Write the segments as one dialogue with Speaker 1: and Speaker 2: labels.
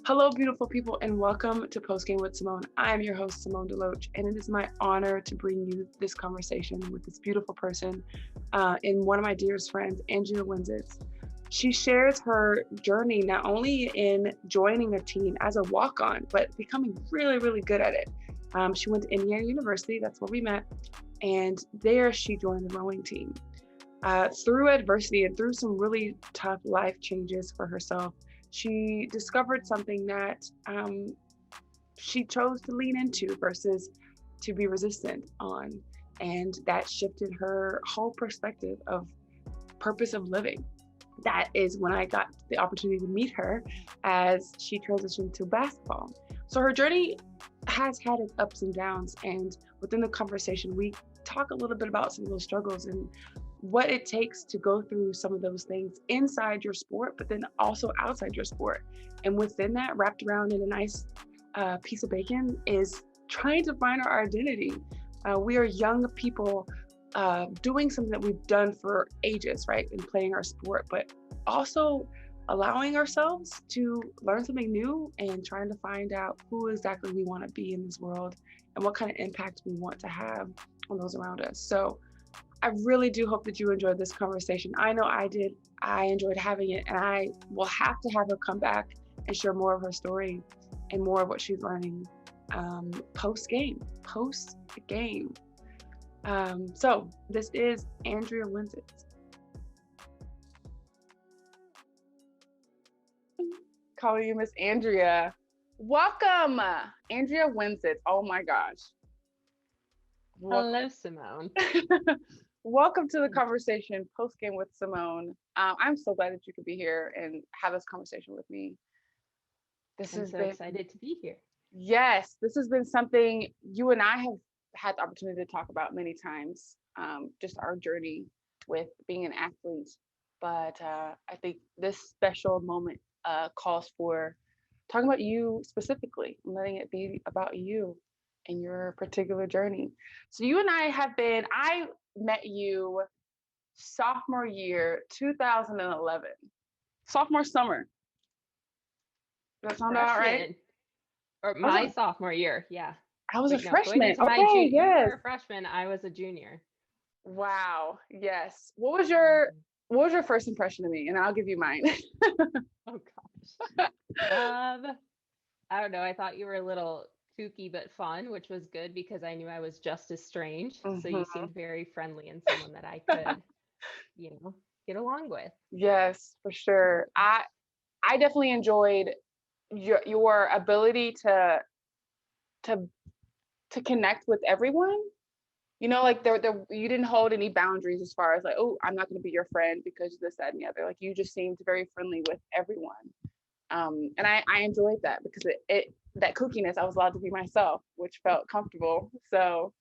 Speaker 1: Hello, beautiful people, and welcome to Postgame with Simone. I am your host, Simone Deloach, and it is my honor to bring you this conversation with this beautiful person and one of my dearest friends, Andrea Wensits. She shares her journey not only in joining a team as a walk-on, but becoming really, really good at it. She went to Indiana University, that's where we met, and there she joined the rowing team. Through adversity and through some really tough life changes for herself, she discovered something that she chose to lean into versus to be resistant on. And that shifted her whole perspective of purpose of living. That is when I got the opportunity to meet her as she transitioned to basketball. So her journey has had its ups and downs. And within the conversation, we talk a little bit about some of those struggles and what it takes to go through some of those things inside your sport, but then also outside your sport. And within that, wrapped around in a nice piece of bacon, is trying to find our identity. We are young people doing something that we've done for ages, right? And playing our sport, but also allowing ourselves to learn something new and trying to find out who exactly we want to be in this world and what kind of impact we want to have on those around us. So I really do hope that you enjoyed this conversation. I know I did. I enjoyed having it, and I will have to have her come back and share more of her story and more of what she's learning post-game. So this is Andrea Wensits. Calling you Miss Andrea. Welcome, Andrea Wensits. Oh my gosh.
Speaker 2: Hello, Simone.
Speaker 1: Welcome to the conversation, Post-Game with Simone. I'm so glad that you could be here and have this conversation with me.
Speaker 2: I'm so excited to be here.
Speaker 1: Yes, this has been something you and I have had the opportunity to talk about many times, just our journey with being an athlete. But I think this special moment calls for talking about you specifically and letting it be about you and your particular journey. So you and I met you sophomore year, 2011, sophomore summer. Does that sound about right?
Speaker 2: Or my sophomore year, yeah.
Speaker 1: I was a
Speaker 2: Going
Speaker 1: freshman.
Speaker 2: into my
Speaker 1: Okay,
Speaker 2: You were
Speaker 1: yes.
Speaker 2: a freshman, I was a junior.
Speaker 1: Wow, yes. What was your first impression of me? And I'll give you mine.
Speaker 2: Oh gosh. I don't know. I thought you were a little kooky but fun, which was good because I knew I was just as strange. So you seemed very friendly and someone that I could, get along with.
Speaker 1: Yes, for sure. I definitely enjoyed your ability to to connect with everyone. Like there you didn't hold any boundaries as far as like, oh, I'm not going to be your friend because this, that, and the other. Like you just seemed very friendly with everyone. And I enjoyed that because it that kookiness, I was allowed to be myself, which felt comfortable. So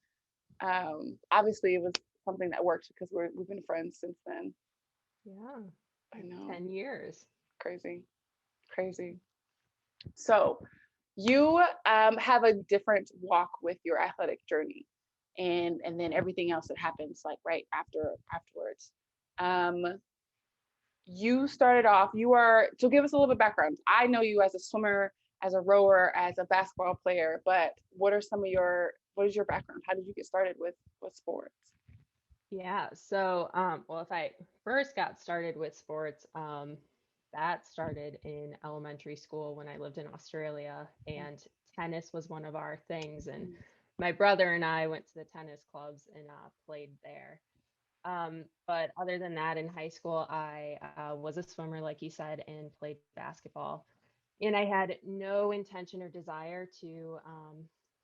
Speaker 1: obviously it was something that worked because we've been friends since then.
Speaker 2: Yeah.
Speaker 1: I know.
Speaker 2: 10 years.
Speaker 1: Crazy. So you have a different walk with your athletic journey, and then everything else that happens like right afterwards. You started off. So give us a little bit of background. I know you as a swimmer, as a rower, as a basketball player, but what is your background? How did you get started with sports?
Speaker 2: Yeah. So, well, if I first got started with sports, that started in elementary school when I lived in Australia, and tennis was one of our things. And my brother and I went to the tennis clubs and played there. But other than that, in high school, I was a swimmer, like you said, and played basketball. And I had no intention or desire to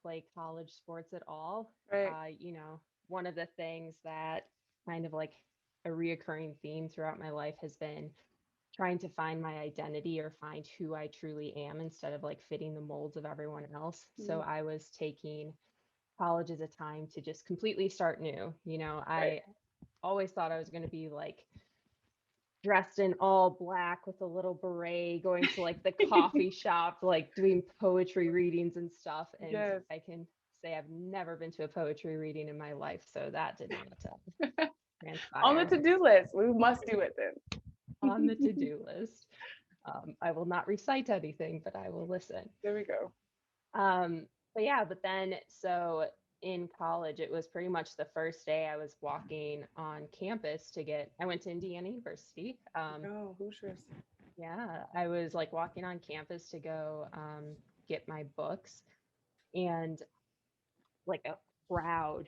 Speaker 2: play college sports at all.
Speaker 1: Right.
Speaker 2: One of the things that kind of like a reoccurring theme throughout my life has been trying to find my identity or find who I truly am instead of like fitting the molds of everyone else. So I was taking college as a time to just completely start new.
Speaker 1: Right.
Speaker 2: I always thought I was going to be like dressed in all black with a little beret, going to like the coffee shop, like doing poetry readings and stuff. And
Speaker 1: Yes.
Speaker 2: I can say I've never been to a poetry reading in my life. So that did not
Speaker 1: On the
Speaker 2: transpire
Speaker 1: to-do list. We must do it then.
Speaker 2: on the to-do list. I will not recite anything, but I will listen.
Speaker 1: There we go.
Speaker 2: But yeah, but then so in college, it was pretty much the first day I was walking on campus I went to Indiana University.
Speaker 1: No, Hoosiers.
Speaker 2: Yeah, I was like walking on campus to go get my books, and like a crowd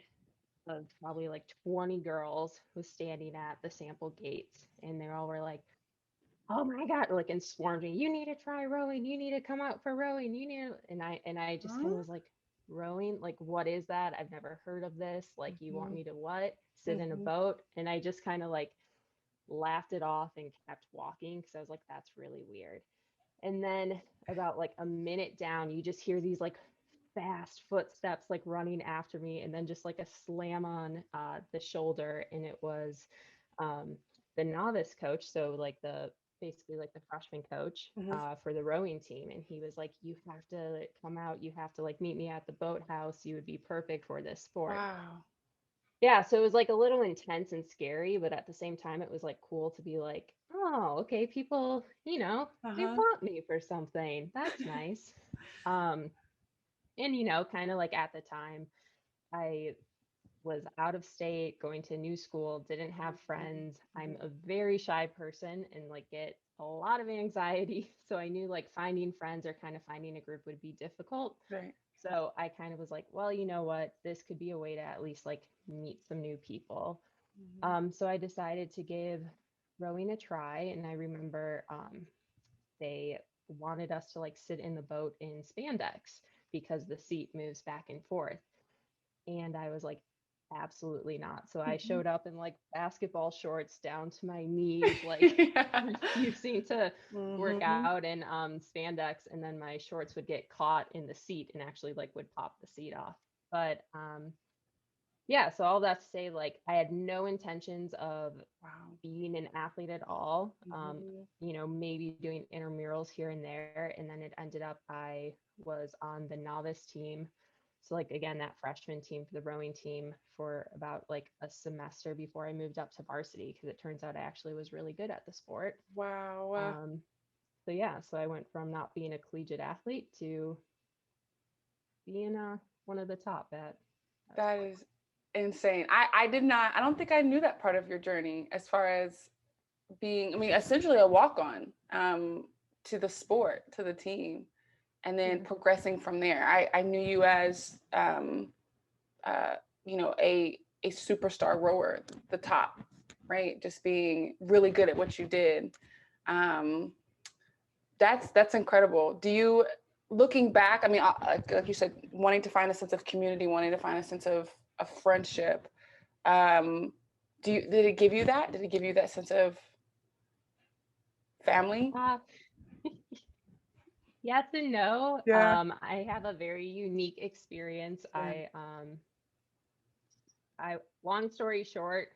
Speaker 2: of probably like 20 girls was standing at the sample gates, and they all were like, oh my God, like and swarmed me, you need to try rowing, you need to come out for rowing, you need to, and I just kind
Speaker 1: Huh?
Speaker 2: of was like, rowing, like what is that? I've never heard of this. Like you want
Speaker 1: Hmm.
Speaker 2: me to what? Sit in a
Speaker 1: Hmm.
Speaker 2: boat? And I just kind of like laughed it off and kept walking because I was like, that's really weird. And then about like a minute down, you just hear these like fast footsteps like running after me, and then just like a slam on the shoulder, and it was um, the novice coach, so like the basically like the freshman coach
Speaker 1: Hmm.
Speaker 2: for the rowing team, and he was like, "You have to come out. You have to like meet me at the boathouse. You would be perfect for this sport."
Speaker 1: Wow.
Speaker 2: Yeah, so it was like a little intense and scary, but at the same time, it was like cool to be like, "Oh, okay, people, they
Speaker 1: Uh-huh.
Speaker 2: want me for something. That's nice." Um, and kind of like at the time, I was out of state, going to a new school, didn't have friends. I'm a very shy person and like get a lot of anxiety. So I knew like finding friends or kind of finding a group would be difficult.
Speaker 1: Right.
Speaker 2: So I kind of was like, well, you know what? This could be a way to at least like meet some new people.
Speaker 1: Hmm.
Speaker 2: So I decided to give rowing a try. And I remember they wanted us to like sit in the boat in spandex because the seat moves back and forth. And I was like, absolutely not. So I
Speaker 1: Hmm.
Speaker 2: showed up in like basketball shorts down to my knees, like
Speaker 1: Yeah.
Speaker 2: refusing to work
Speaker 1: Hmm.
Speaker 2: out in spandex. And then my shorts would get caught in the seat and actually like would pop the seat off. But yeah, so all that to say, like I had no intentions of
Speaker 1: Wow.
Speaker 2: being an athlete at all.
Speaker 1: Hmm.
Speaker 2: Maybe doing intramurals here and there. And then it ended up I was on the novice team. So like again, that freshman team for the rowing team for about like a semester before I moved up to varsity because it turns out I actually was really good at the sport.
Speaker 1: Wow.
Speaker 2: Um, so yeah, so I went from not being a collegiate athlete to being one of the top at
Speaker 1: That
Speaker 2: sports.
Speaker 1: is insane. I did not, I don't think I knew that part of your journey as far as being, I mean, essentially a walk on to the sport, to the team, and then
Speaker 2: Mhm.
Speaker 1: progressing from there. I knew you as, uh, a superstar rower, the top, right? Just being really good at what you did. Um, that's incredible. Do you, looking back, I mean, like you said, wanting to find a sense of community, wanting to find a sense of friendship, um did it give you that, did it give you that sense of family?
Speaker 2: Uh, yes and no.
Speaker 1: Yeah.
Speaker 2: I have a very unique experience.
Speaker 1: Yeah.
Speaker 2: I long story short,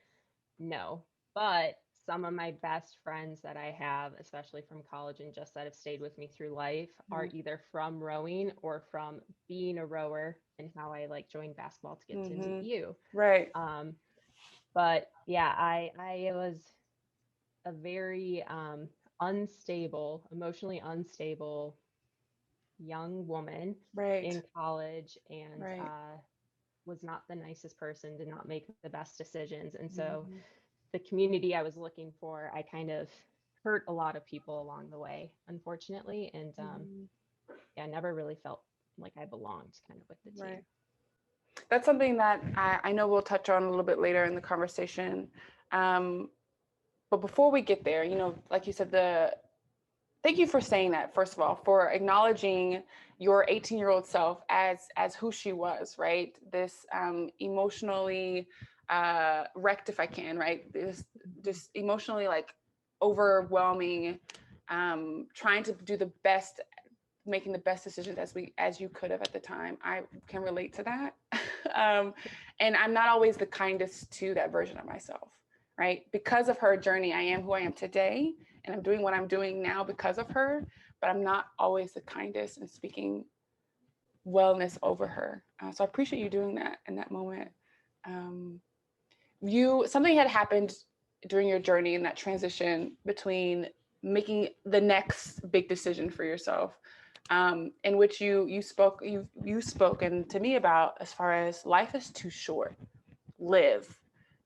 Speaker 2: no. But some of my best friends that I have, especially from college and just that have stayed with me through life, are either from rowing or from being a rower and how I like joined basketball to get to meet
Speaker 1: Mm-hmm.
Speaker 2: you.
Speaker 1: Right.
Speaker 2: Um, but yeah, I was a very unstable, emotionally unstable young woman
Speaker 1: Right.
Speaker 2: in college, and
Speaker 1: Right.
Speaker 2: was not the nicest person, did not make the best decisions. And so
Speaker 1: Mm-hmm.
Speaker 2: the community I was looking for, I kind of hurt a lot of people along the way, unfortunately. And
Speaker 1: Mm-hmm.
Speaker 2: yeah, I never really felt like I belonged kind of with the team.
Speaker 1: Right. That's something that I know we'll touch on a little bit later in the conversation. um but before we get there, like you said, thank you for saying that, first of all, for acknowledging your 18-year-old self as who she was, right? This emotionally wrecked, if I can, right? This just emotionally like overwhelming, trying to do the best, making the best decisions as you could have at the time. I can relate to that. um, and I'm not always the kindest to that version of myself, right? Because of her journey, I am who I am today, and I'm doing what I'm doing now because of her. But I'm not always the kindest and speaking wellness over her. So I appreciate you doing that in that moment. Um, something had happened during your journey in that transition between making the next big decision for yourself, in which you spoken to me about, as far as life is too short. Live,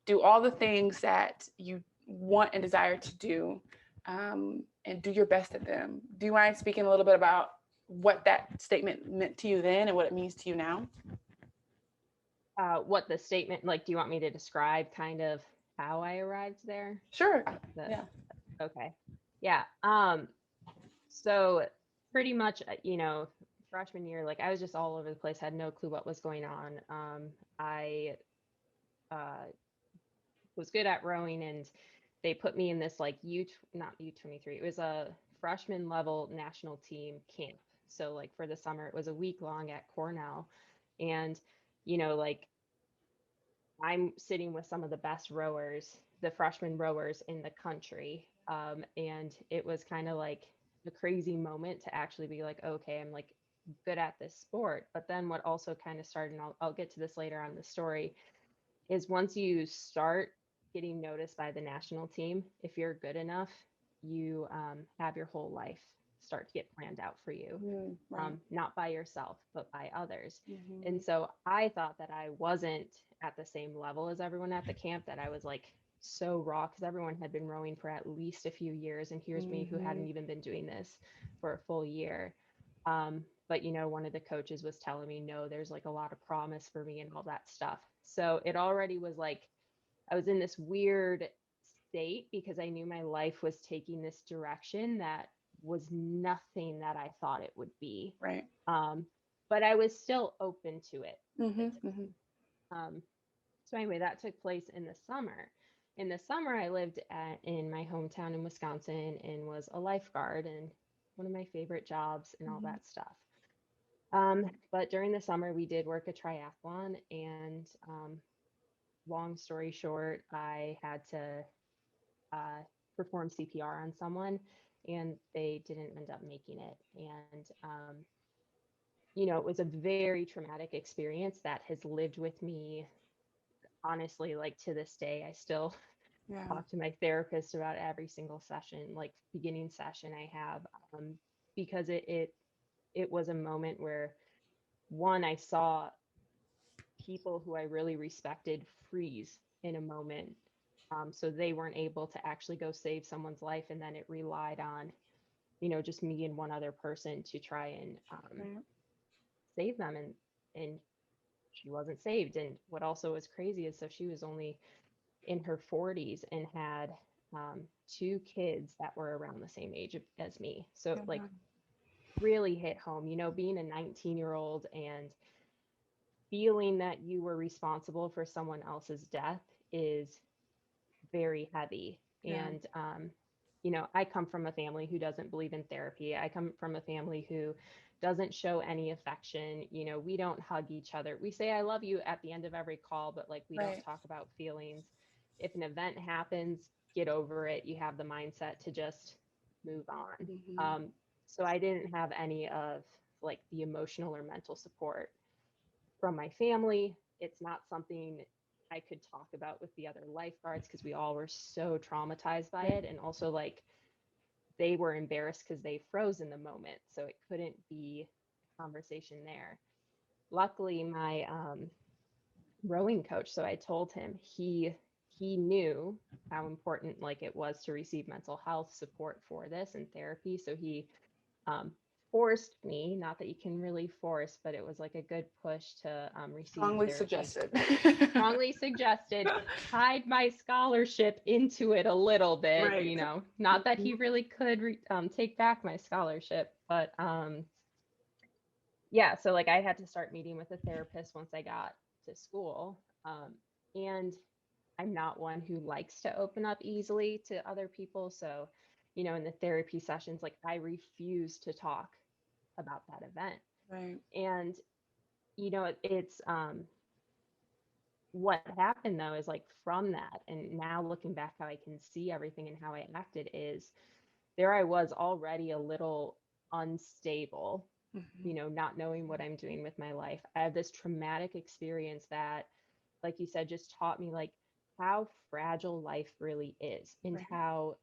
Speaker 1: do all the things that you want and desire to do, and do your best at them. Do you mind speaking a little bit about what that statement meant to you then and what it means to you now?
Speaker 2: What the statement, like, do you want me to describe kind of how I arrived there?
Speaker 1: Sure.
Speaker 2: The,
Speaker 1: Yeah.
Speaker 2: okay. Yeah. So pretty much, freshman year, like I was just all over the place, had no clue what was going on. I uh, was good at rowing, and they put me in this like not U23. It was a freshman level national team camp. So like for the summer, it was a week long at Cornell, and like I'm sitting with some of the best rowers, the freshman rowers in the country. And it was kind of like a crazy moment to actually be like, okay, I'm like good at this sport. But then what also kind of started, and I'll get to this later on in the story, is once you start getting noticed by the national team, if you're good enough, you have your whole life start to get planned out for you,
Speaker 1: Right.
Speaker 2: not by yourself, but by others.
Speaker 1: Mm-hmm.
Speaker 2: And so I thought that I wasn't at the same level as everyone at the camp, that I was like so raw, because everyone had been rowing for at least a few years. And here's me who
Speaker 1: Mm-hmm.
Speaker 2: hadn't even been doing this for a full year. But one of the coaches was telling me, no, there's like a lot of promise for me and all that stuff. So it already was like I was in this weird state, because I knew my life was taking this direction that was nothing that I thought it would be.
Speaker 1: Right.
Speaker 2: Um, but I was still open to it.
Speaker 1: Mm-hmm. Mm-hmm.
Speaker 2: So anyway, that took place in the summer. In the summer, I lived in my hometown in Wisconsin and was a lifeguard, and one of my favorite jobs and all
Speaker 1: Mm-hmm.
Speaker 2: that stuff. But during the summer, we did work a triathlon, and long story short, I had to uh, perform CPR on someone, and they didn't end up making it. And it was a very traumatic experience that has lived with me, honestly, like to this day. I still
Speaker 1: Yeah.
Speaker 2: talk to my therapist about every single session, like beginning session I have, because it was a moment where, one, I saw people who I really respected freeze in a moment. So they weren't able to actually go save someone's life, and then it relied on, just me and one other person to try and
Speaker 1: Right.
Speaker 2: save them, and she wasn't saved. And what also was crazy is, so she was only in her 40s and had two kids that were around the same age as me. So
Speaker 1: Yeah.
Speaker 2: like really hit home, being a 19-year-old and feeling that you were responsible for someone else's death is very heavy.
Speaker 1: Yeah.
Speaker 2: And, I come from a family who doesn't believe in therapy. I come from a family who doesn't show any affection. We don't hug each other. We say, I love you at the end of every call, but like we don't
Speaker 1: Right.
Speaker 2: talk about feelings. If an event happens, get over it. You have the mindset to just move on.
Speaker 1: Mm-hmm.
Speaker 2: So I didn't have any of like the emotional or mental support from my family. It's not something I could talk about with the other lifeguards, because we all were so traumatized by
Speaker 1: Right.
Speaker 2: it. And also, like, they were embarrassed because they froze in the moment. So it couldn't be a conversation there. Luckily, my rowing coach, so I told him, he knew how important like it was to receive mental health support for this and therapy. So he um, forced me, not that you can really force, but it was like a good push to receive
Speaker 1: Strongly
Speaker 2: therapy.
Speaker 1: suggested.
Speaker 2: Strongly suggested, tied my scholarship into it a little bit,
Speaker 1: Right.
Speaker 2: not that he really could take back my scholarship, but yeah, so like I had to start meeting with a therapist once I got to school. And I'm not one who likes to open up easily to other people. So, in the therapy sessions, like I refuse to talk about that event.
Speaker 1: Right.
Speaker 2: And, it's what happened though is like from that, and now looking back, how I can see everything and how I acted is, there I was already a little unstable,
Speaker 1: Mm-hmm.
Speaker 2: not knowing what I'm doing with my life. I have this traumatic experience that, like you said, just taught me like how fragile life really is, and
Speaker 1: Right.
Speaker 2: how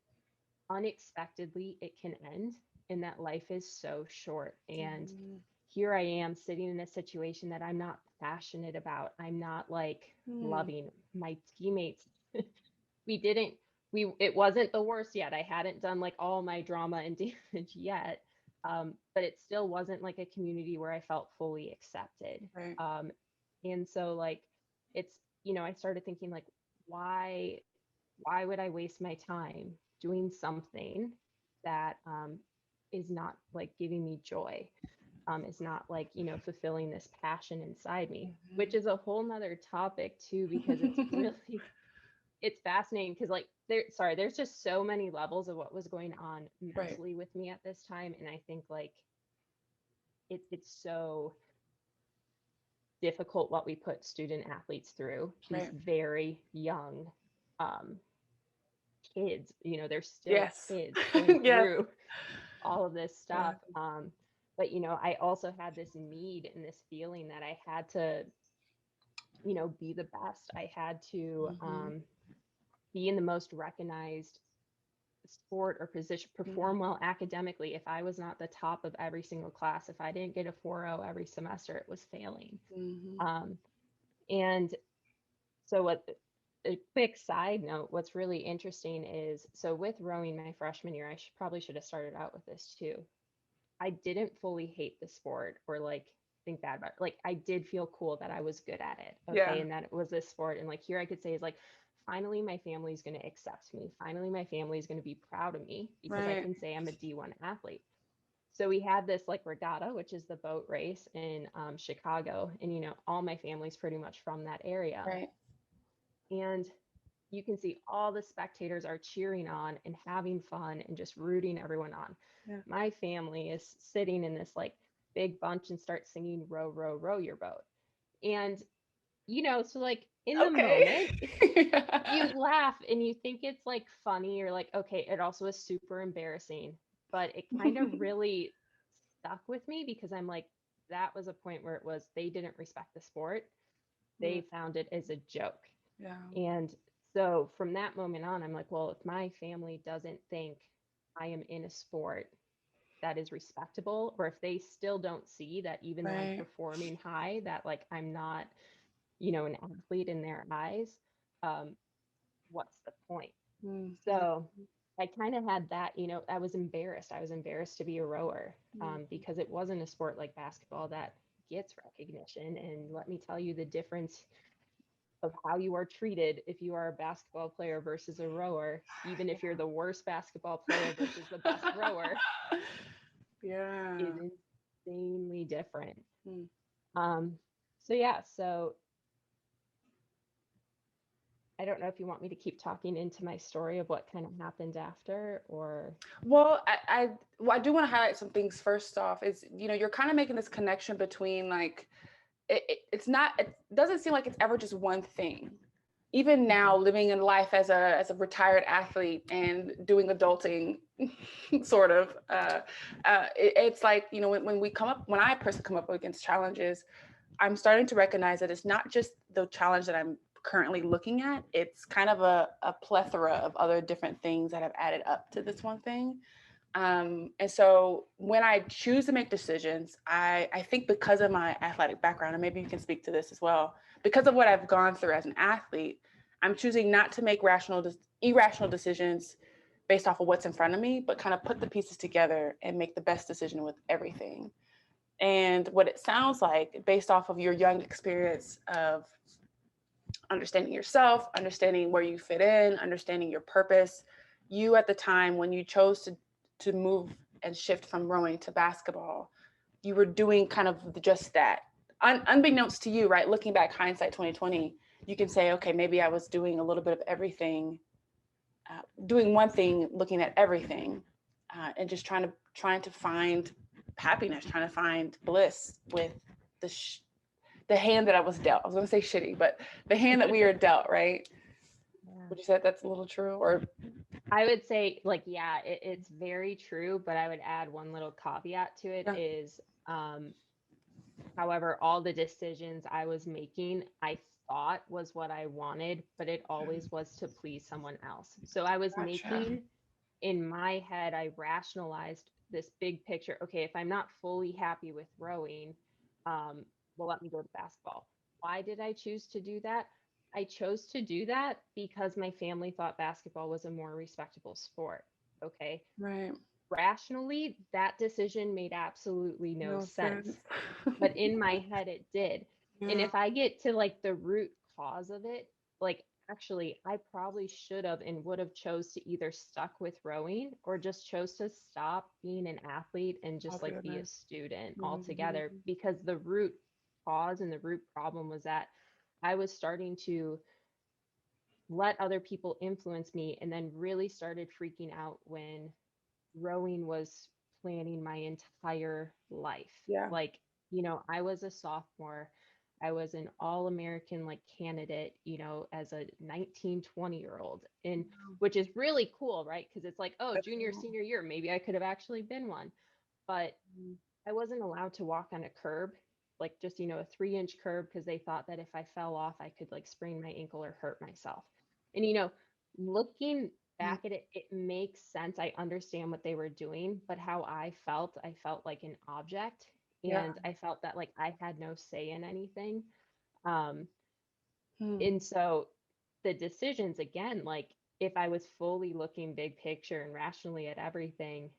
Speaker 2: unexpectedly it can end, and that life is so short. And
Speaker 1: Mhm.
Speaker 2: here I am sitting in a situation that I'm not passionate about. I'm not like
Speaker 1: Hmm.
Speaker 2: loving my teammates. We didn't, it wasn't the worst yet. I hadn't done like all my drama and damage yet. But it still wasn't like a community where I felt fully accepted.
Speaker 1: Right.
Speaker 2: Um, and so like it's, I started thinking like, why, why would I waste my time doing something that is not like giving me joy? Is not like, fulfilling this passion inside me, which is a whole nother topic too, because it's
Speaker 1: Mhm.
Speaker 2: really, it's fascinating because like there's just so many levels of what was going on
Speaker 1: Right.
Speaker 2: mentally with me at this time. And I think like it's so difficult what we put student athletes through, these
Speaker 1: Right.
Speaker 2: very young um, kids. They're still
Speaker 1: Yes.
Speaker 2: kids going
Speaker 1: Yes.
Speaker 2: through all of this
Speaker 1: Yeah.
Speaker 2: stuff. But I also had this need and this feeling that I had to, be the best. I had to
Speaker 1: Hmm.
Speaker 2: be in the most recognized sport or position, perform well academically. If I was not the top of every single class, if I didn't get a 4.0 every semester, it was failing.
Speaker 1: Hmm.
Speaker 2: Um, and so what a quick side note, what's really interesting is, so with rowing my freshman year, probably should have started out with this too. I didn't fully hate the sport or like think bad about it. Like I did feel cool that I was good at it. Okay.
Speaker 1: Yeah.
Speaker 2: And that it was this sport. And like here I could say is like, finally my family's going to accept me. Finally my family's going to be proud of me because I
Speaker 1: Right.
Speaker 2: can say I'm a D1 athlete. So we had this like regatta, which is the boat race in Chicago. And all my family's pretty much from that area.
Speaker 1: Right.
Speaker 2: And you can see all the spectators are cheering on and having fun and just rooting everyone on.
Speaker 1: Yeah.
Speaker 2: My family is sitting in this like big bunch and start singing row, row, row your boat. And, so like in the moment,
Speaker 1: Okay.
Speaker 2: you
Speaker 1: Yeah.
Speaker 2: laugh and you think it's like funny or like, okay, it also is super embarrassing, but it kind of really stuck with me because I'm like, that was a point where it was, they didn't respect the sport.
Speaker 1: Mm.
Speaker 2: They found it as a joke.
Speaker 1: Yeah.
Speaker 2: And so from that moment on, I'm like, well, if my family doesn't think I am in a sport that is respectable, or if they still don't see that even though I'm
Speaker 1: Right.
Speaker 2: performing high, that like I'm not, an athlete in their eyes, um, what's the point?
Speaker 1: Mhm.
Speaker 2: So I kind of had that, I was embarrassed. I was embarrassed to be a rower
Speaker 1: Mhm.
Speaker 2: because it wasn't a sport like basketball that gets recognition. And let me tell you the difference of how you are treated if you are a basketball player versus a rower, even if you're the worst basketball player versus the best rower, is
Speaker 1: Yeah.
Speaker 2: insanely different.
Speaker 1: Mm.
Speaker 2: Um, so yeah, so I don't know if you want me to keep talking into my story of what kind of happened after or
Speaker 1: Well, well, I do want to highlight some things. First off, is you're kind of making this connection between like it's not, it doesn't seem like it's ever just one thing. Even now,
Speaker 2: Mhm.
Speaker 1: living in life as a retired athlete and doing adulting, sort of, it's like when we come up, when I personally come up against challenges, I'm starting to recognize that it's not just the challenge that I'm currently looking at. It's kind of a plethora of other different things that have added up to this one thing. And so when I choose to make decisions, I think because of my athletic background, and maybe you can speak to this as well, because of what I've gone through as an athlete, I'm choosing not to make irrational decisions based off of what's in front of me, but kind of put the pieces together and make the best decision with everything. And what it sounds like, based off of your young experience of understanding yourself, understanding where you fit in, understanding your purpose, you at the time when you chose to move and shift from rowing to basketball, you were doing kind of just that. Unbeknownst to you, right? Looking back, hindsight 2020, you can say, okay, maybe I was doing a little bit of everything, doing one thing, looking at everything, and just trying to find happiness, trying to find bliss with the the hand that I was dealt. I was going to say shitty, but the hand that we are dealt, right?
Speaker 2: Yeah.
Speaker 1: Would you say that that's a little true? Or
Speaker 2: I would say like yeah, it's very true, but I would add one little caveat to it
Speaker 1: yeah,
Speaker 2: is however, all the decisions I was making, I thought was what I wanted, but it always was to please someone else. So I was
Speaker 1: gotcha.
Speaker 2: making in my head, I rationalized this big picture. Okay, if I'm not fully happy with rowing, well, let me go to basketball. Why did I choose to do that? I chose to do that because my family thought basketball was a more respectable sport. Okay.
Speaker 1: Right.
Speaker 2: Rationally, that decision made absolutely no
Speaker 1: No
Speaker 2: sense,
Speaker 1: sense.
Speaker 2: but in my head it did. And
Speaker 1: Yeah.
Speaker 2: if I get to like the root cause of it, like actually I probably should have and would have chose to either stuck with rowing or just chose to stop being an athlete and just like be a
Speaker 1: Altogether.
Speaker 2: student
Speaker 1: Mhm.
Speaker 2: altogether, because the root cause and the root problem was that I was starting to let other people influence me, and then really started freaking out when rowing was planning my entire life.
Speaker 1: Yeah.
Speaker 2: Like, I was a sophomore. I was an all-American like candidate, as a 19, 20-year old. And which is really cool, right? Because it's like, oh,
Speaker 1: That's
Speaker 2: junior,
Speaker 1: cool.
Speaker 2: senior year, maybe I could have actually been one. But
Speaker 1: Mhm.
Speaker 2: I wasn't allowed to walk on a curb, like just, a 3-inch curb, because they thought that if I fell off, I could like sprain my ankle or hurt myself. And, looking back at it, it makes sense. I understand what they were doing, but how I felt like an object.
Speaker 1: Yeah.
Speaker 2: And I felt that like I had no say in anything. Um,
Speaker 1: Hmm.
Speaker 2: and so the decisions, again, like if I was fully looking big picture and rationally at everything,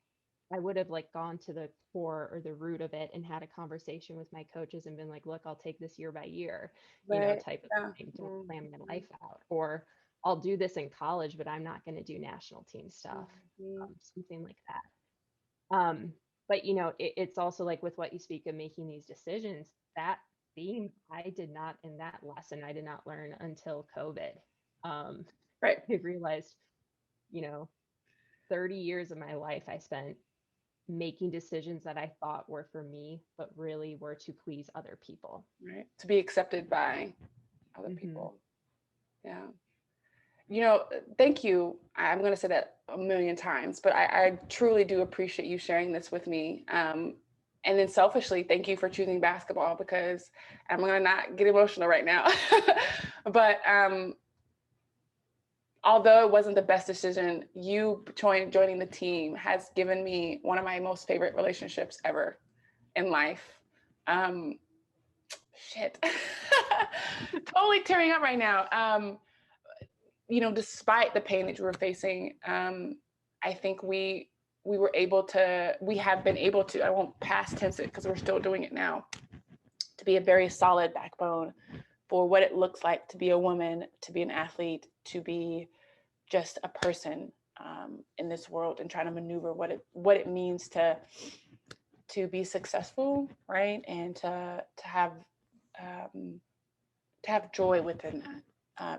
Speaker 2: I would have like gone to the core or the root of it and had a conversation with my coaches and been like, look, I'll take this year by year,
Speaker 1: Right.
Speaker 2: type of
Speaker 1: Yeah.
Speaker 2: thing. Don't plan my
Speaker 1: Mhm.
Speaker 2: life out. Or I'll do this in college, but I'm not going to do national team stuff,
Speaker 1: Mhm.
Speaker 2: something like that. But it's also like with what you speak of making these decisions, that theme I did not, in that lesson, I did not learn until COVID. Um,
Speaker 1: Right.
Speaker 2: I realized, you know, 30 years of my life I spent making decisions that I thought were for me, but really were to please other people.
Speaker 1: Right. To be accepted by other
Speaker 2: Hmm.
Speaker 1: people. Yeah. You know, thank you. I'm going to say that a million times, but I truly do appreciate you sharing this with me. And then selfishly, thank you for choosing basketball because I'm going to not get emotional right now. But although it wasn't the best decision, you joining the team has given me one of my most favorite relationships ever in life. Um, shit. Totally tearing up right now. Despite the pain that you were facing, I think we have been able to, I won't past tense it because we're still doing it now, to be a very solid backbone for what it looks like to be a woman, to be an athlete, to be just a person in this world and trying to maneuver what it means to be successful, right? And um, to have joy within that,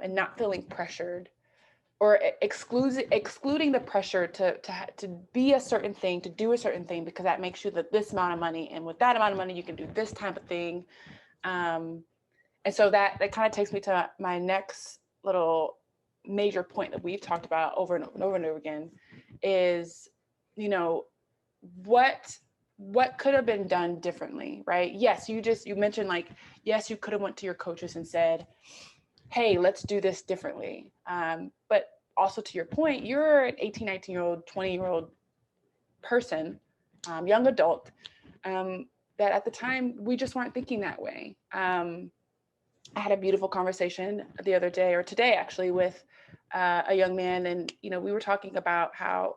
Speaker 1: and not feeling pressured or excluding the pressure to be a certain thing, to do a certain thing because that makes you this amount of money, and with that amount of money you can do this type of thing. um, and so that kind of takes me to my next little major point that we've talked about over and over and over and over again is, you know, what what could have been done differently, right? Yes, you mentioned, like, yes, you could have went to your coaches and said, hey, let's do this differently. But also, to your point, you're an 18, 19-year-old, 20-year-old person, young adult, that at the time we just weren't thinking that way. I had a beautiful conversation the other day, or today actually, with a young man, and we were talking about how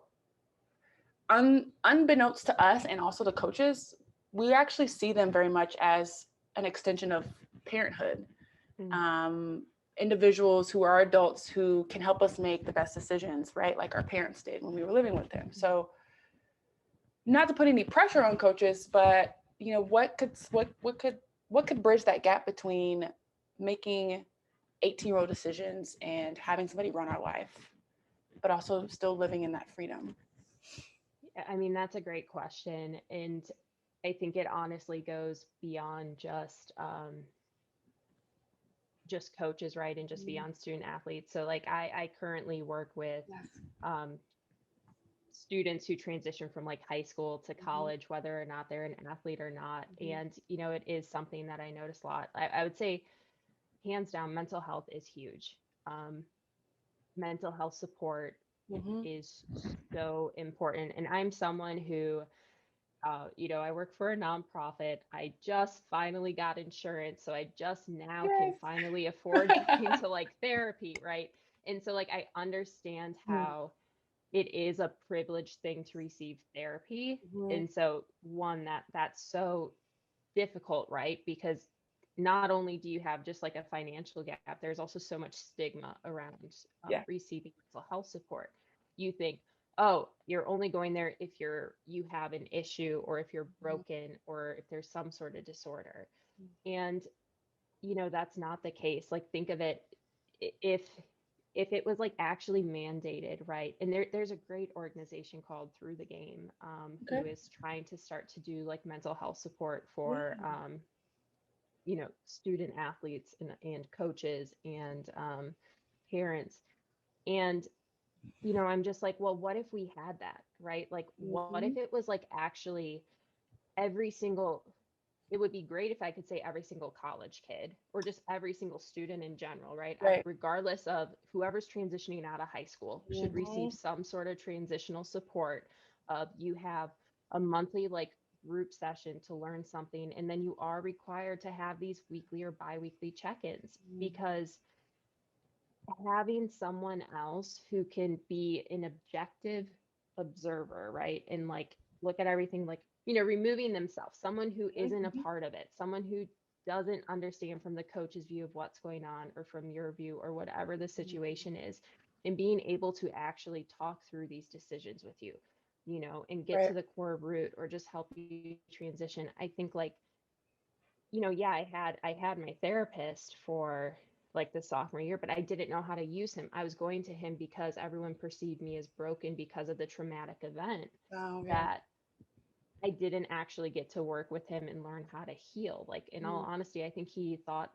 Speaker 1: unbeknownst to us and also the coaches, we actually see them very much as an extension of parenthood.
Speaker 2: Mm.
Speaker 1: um, Individuals who are adults who can help us make the best decisions, right? Like our parents did when we were living with them. So, not to put any pressure on coaches, but what could bridge that gap between making 18-year-old decisions and having somebody run our life, but also still living in that freedom.
Speaker 2: I mean, that's a great question. And I think it honestly goes beyond just coaches, right? And just
Speaker 1: Mm.
Speaker 2: beyond student athletes. So like I currently work with
Speaker 1: Yes.
Speaker 2: um, students who transition from like high school to
Speaker 1: Mhm.
Speaker 2: college, whether or not they're an athlete or not.
Speaker 1: Mhm.
Speaker 2: And, it is something that I notice a lot. I would say hands down, mental health is huge. Mental health support.
Speaker 1: Mm-hmm.
Speaker 2: is so important. And I'm someone who, I work for a nonprofit. I just finally got insurance, so I just now can
Speaker 1: Yes.
Speaker 2: finally afford going to like therapy, right? And so like I understand how it is a privileged thing to receive therapy.
Speaker 1: Mm-hmm.
Speaker 2: And so one that's so difficult, right? Because not only do you have just like a financial gap, there's also so much stigma around
Speaker 1: Yeah.
Speaker 2: receiving mental health support. You think, oh, you're only going there if you have an issue or if you're broken or if there's some sort of disorder. And that's not the case. Like think of it, if it was like actually mandated, right? And there's a great organization called Through the Game, who
Speaker 1: Okay.
Speaker 2: is trying to start to do like mental health support
Speaker 1: Yeah.
Speaker 2: for student athletes and coaches and parents. And I'm just like, well, what if we had that, right? Like what
Speaker 1: Mm-hmm.
Speaker 2: if it was like actually every single it would be great if I could say every single college kid or just every single student in general, right?
Speaker 1: Right.
Speaker 2: Regardless of whoever's transitioning out of high school should
Speaker 1: Mm-hmm.
Speaker 2: receive some sort of transitional support. You have a monthly like group session to learn something, and then you are required to have these weekly or bi-weekly check-ins, because having someone else who can be an objective observer, right? And like look at everything, like, removing themselves, someone who isn't a
Speaker 1: Mm-hmm.
Speaker 2: part of it, someone who doesn't understand from the coach's view of what's going on or from your view or whatever the situation is, and being able to actually talk through these decisions with you, and get to
Speaker 1: Right.
Speaker 2: the core root or just help you transition. I think like, yeah, I had my therapist for like the sophomore year, but I didn't know how to use him. I was going to him because everyone perceived me as broken because of the traumatic event,
Speaker 1: Oh, yeah.
Speaker 2: that I didn't actually get to work with him and learn how to heal. Like in all honesty, I think he thought,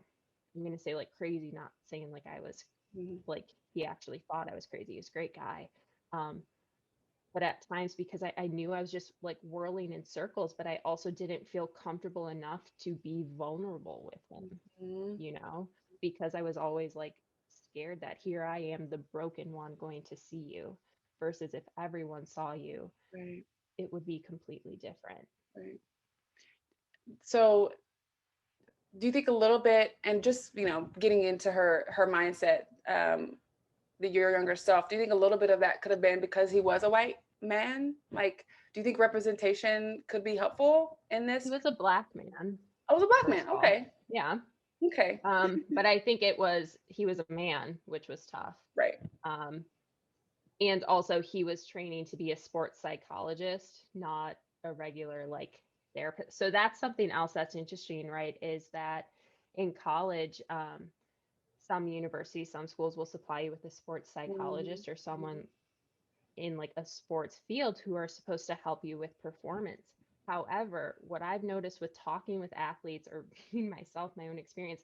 Speaker 2: I'm going to say like crazy, not saying like I was
Speaker 1: Mm-hmm.
Speaker 2: like, he actually thought I was crazy. He's a great guy. Um, but at times, because I knew I was just like whirling in circles, but I also didn't feel comfortable enough to be vulnerable with him,
Speaker 1: Mm-hmm.
Speaker 2: because I was always like scared that here I am, the broken one, going to see you, versus if everyone saw you,
Speaker 1: Right.
Speaker 2: it would be completely different.
Speaker 1: Right. So, do you think a little bit, and just getting into her mindset, your younger self, do you think a little bit of that could have been because he was a white man? Like, do you think representation could be helpful in
Speaker 2: He
Speaker 1: this?
Speaker 2: was a black man,
Speaker 1: I was a black
Speaker 2: first
Speaker 1: man.
Speaker 2: of all.
Speaker 1: Okay.
Speaker 2: Yeah.
Speaker 1: Okay.
Speaker 2: But I think he was a man, which was tough.
Speaker 1: Right.
Speaker 2: Um, and also he was training to be a sports psychologist, not a regular like therapist. So that's something else that's interesting, right? Is that in college, some universities, some schools will supply you with a sports
Speaker 1: Mm-hmm.
Speaker 2: psychologist or someone in like a sports field who are supposed to help you with performance. However, what I've noticed with talking with athletes or being myself, my own experience,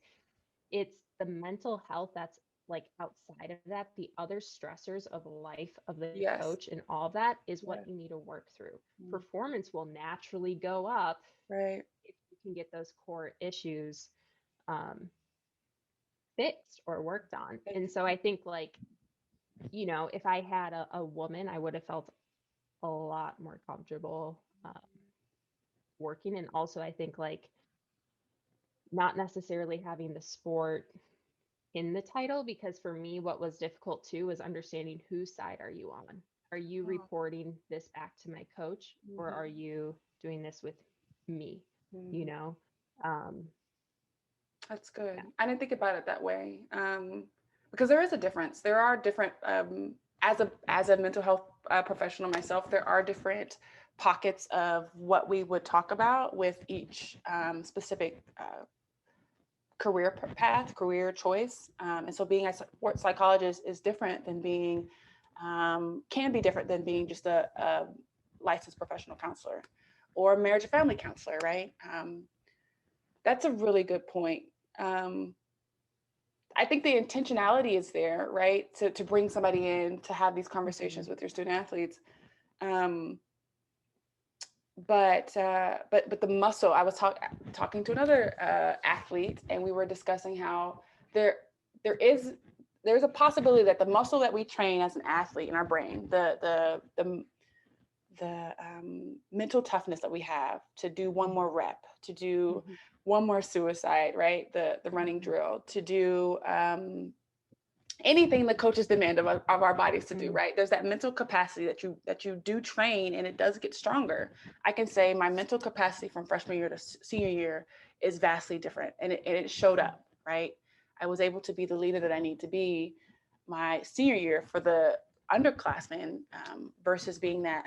Speaker 2: it's the mental health that's like outside of that, the other stressors of life of the
Speaker 1: Yes.
Speaker 2: coach and all of that is what
Speaker 1: Yeah.
Speaker 2: you need to work through.
Speaker 1: Mm.
Speaker 2: Performance will naturally go up
Speaker 1: Right.
Speaker 2: if you can get those core issues um, fixed or worked on. And so I think like, if I had a woman, I would have felt a lot more comfortable working. And also I think like not necessarily having the sport in the title, because for me what was difficult too was understanding whose side are you on. Are you
Speaker 1: Oh.
Speaker 2: reporting this back to my coach, or are
Speaker 1: Mm-hmm.
Speaker 2: you doing this with me, you
Speaker 1: Mm-hmm.
Speaker 2: know um
Speaker 1: That's good.
Speaker 2: yeah.
Speaker 1: I didn't think about it that way, because there is a difference. There are different, as a mental health professional myself, there are different pockets of what we would talk about with each specific career path, career choice. And so being a sports psychologist is different than being, can be different than being just a licensed professional counselor or marriage and family counselor, right? That's a really good point. Um, I think the intentionality is there, right? To bring somebody in to have these
Speaker 2: Mhm.
Speaker 1: conversations with your student athletes. Um, but the muscle. I was talking to another athlete, and we were discussing how there there is
Speaker 3: there's a possibility that the muscle that we train as an athlete in our brain, the mental toughness that we have to do one more rep, to do one more suicide, right? The running drill, to do anything the coaches demand of our bodies to do, right? There's that mental capacity that you do train, and it does get stronger. I can say my mental capacity from freshman year to senior year is vastly different, and it showed up, right? I was able to be the leader that I need to be my senior year for the underclassmen, versus being that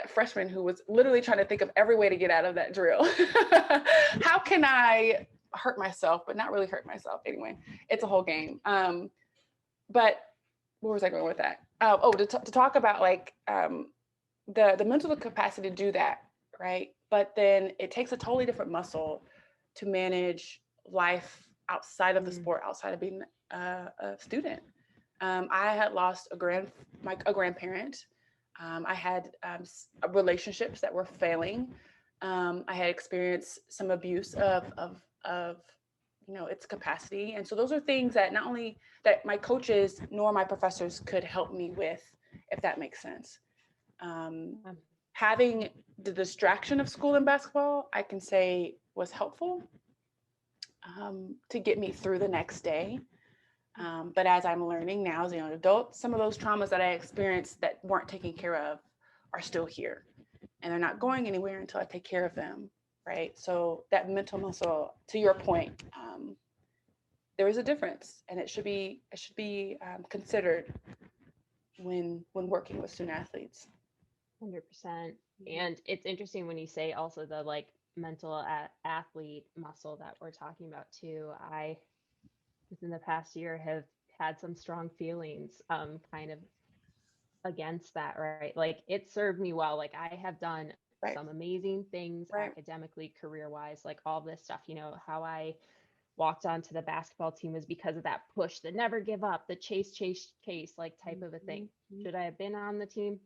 Speaker 3: freshman who was literally trying to think of every way to get out of that drill. How can I hurt myself, but not really hurt myself? Anyway, it's a whole game. But where was I going with that? To talk about like the mental capacity to do that, right? But then it takes a totally different muscle to manage life outside of the sport, outside of being a student. I had lost a grandparent. I had relationships that were failing. I had experienced some abuse of its capacity, and so those are things that not only that my coaches nor my professors could help me with, if that makes sense. Having the distraction of school and basketball, I can say, was helpful to get me through the next day. But as I'm learning now as a young adult, some of those traumas that I experienced that weren't taken care of are still here, and they're not going anywhere until I take care of them, right? So that mental muscle, to your point, there is a difference, and it should be considered when working with student athletes.
Speaker 2: 100%. And it's interesting when you say also the like mental athlete muscle that we're talking about too. I, within the past year, have had some strong feelings kind of against that, right? Like it served me well. Like I have done some amazing things academically, career wise, like all this stuff. How I walked onto the basketball team was because of that push, the never give up, the chase, like type of a thing. Should I have been on the team?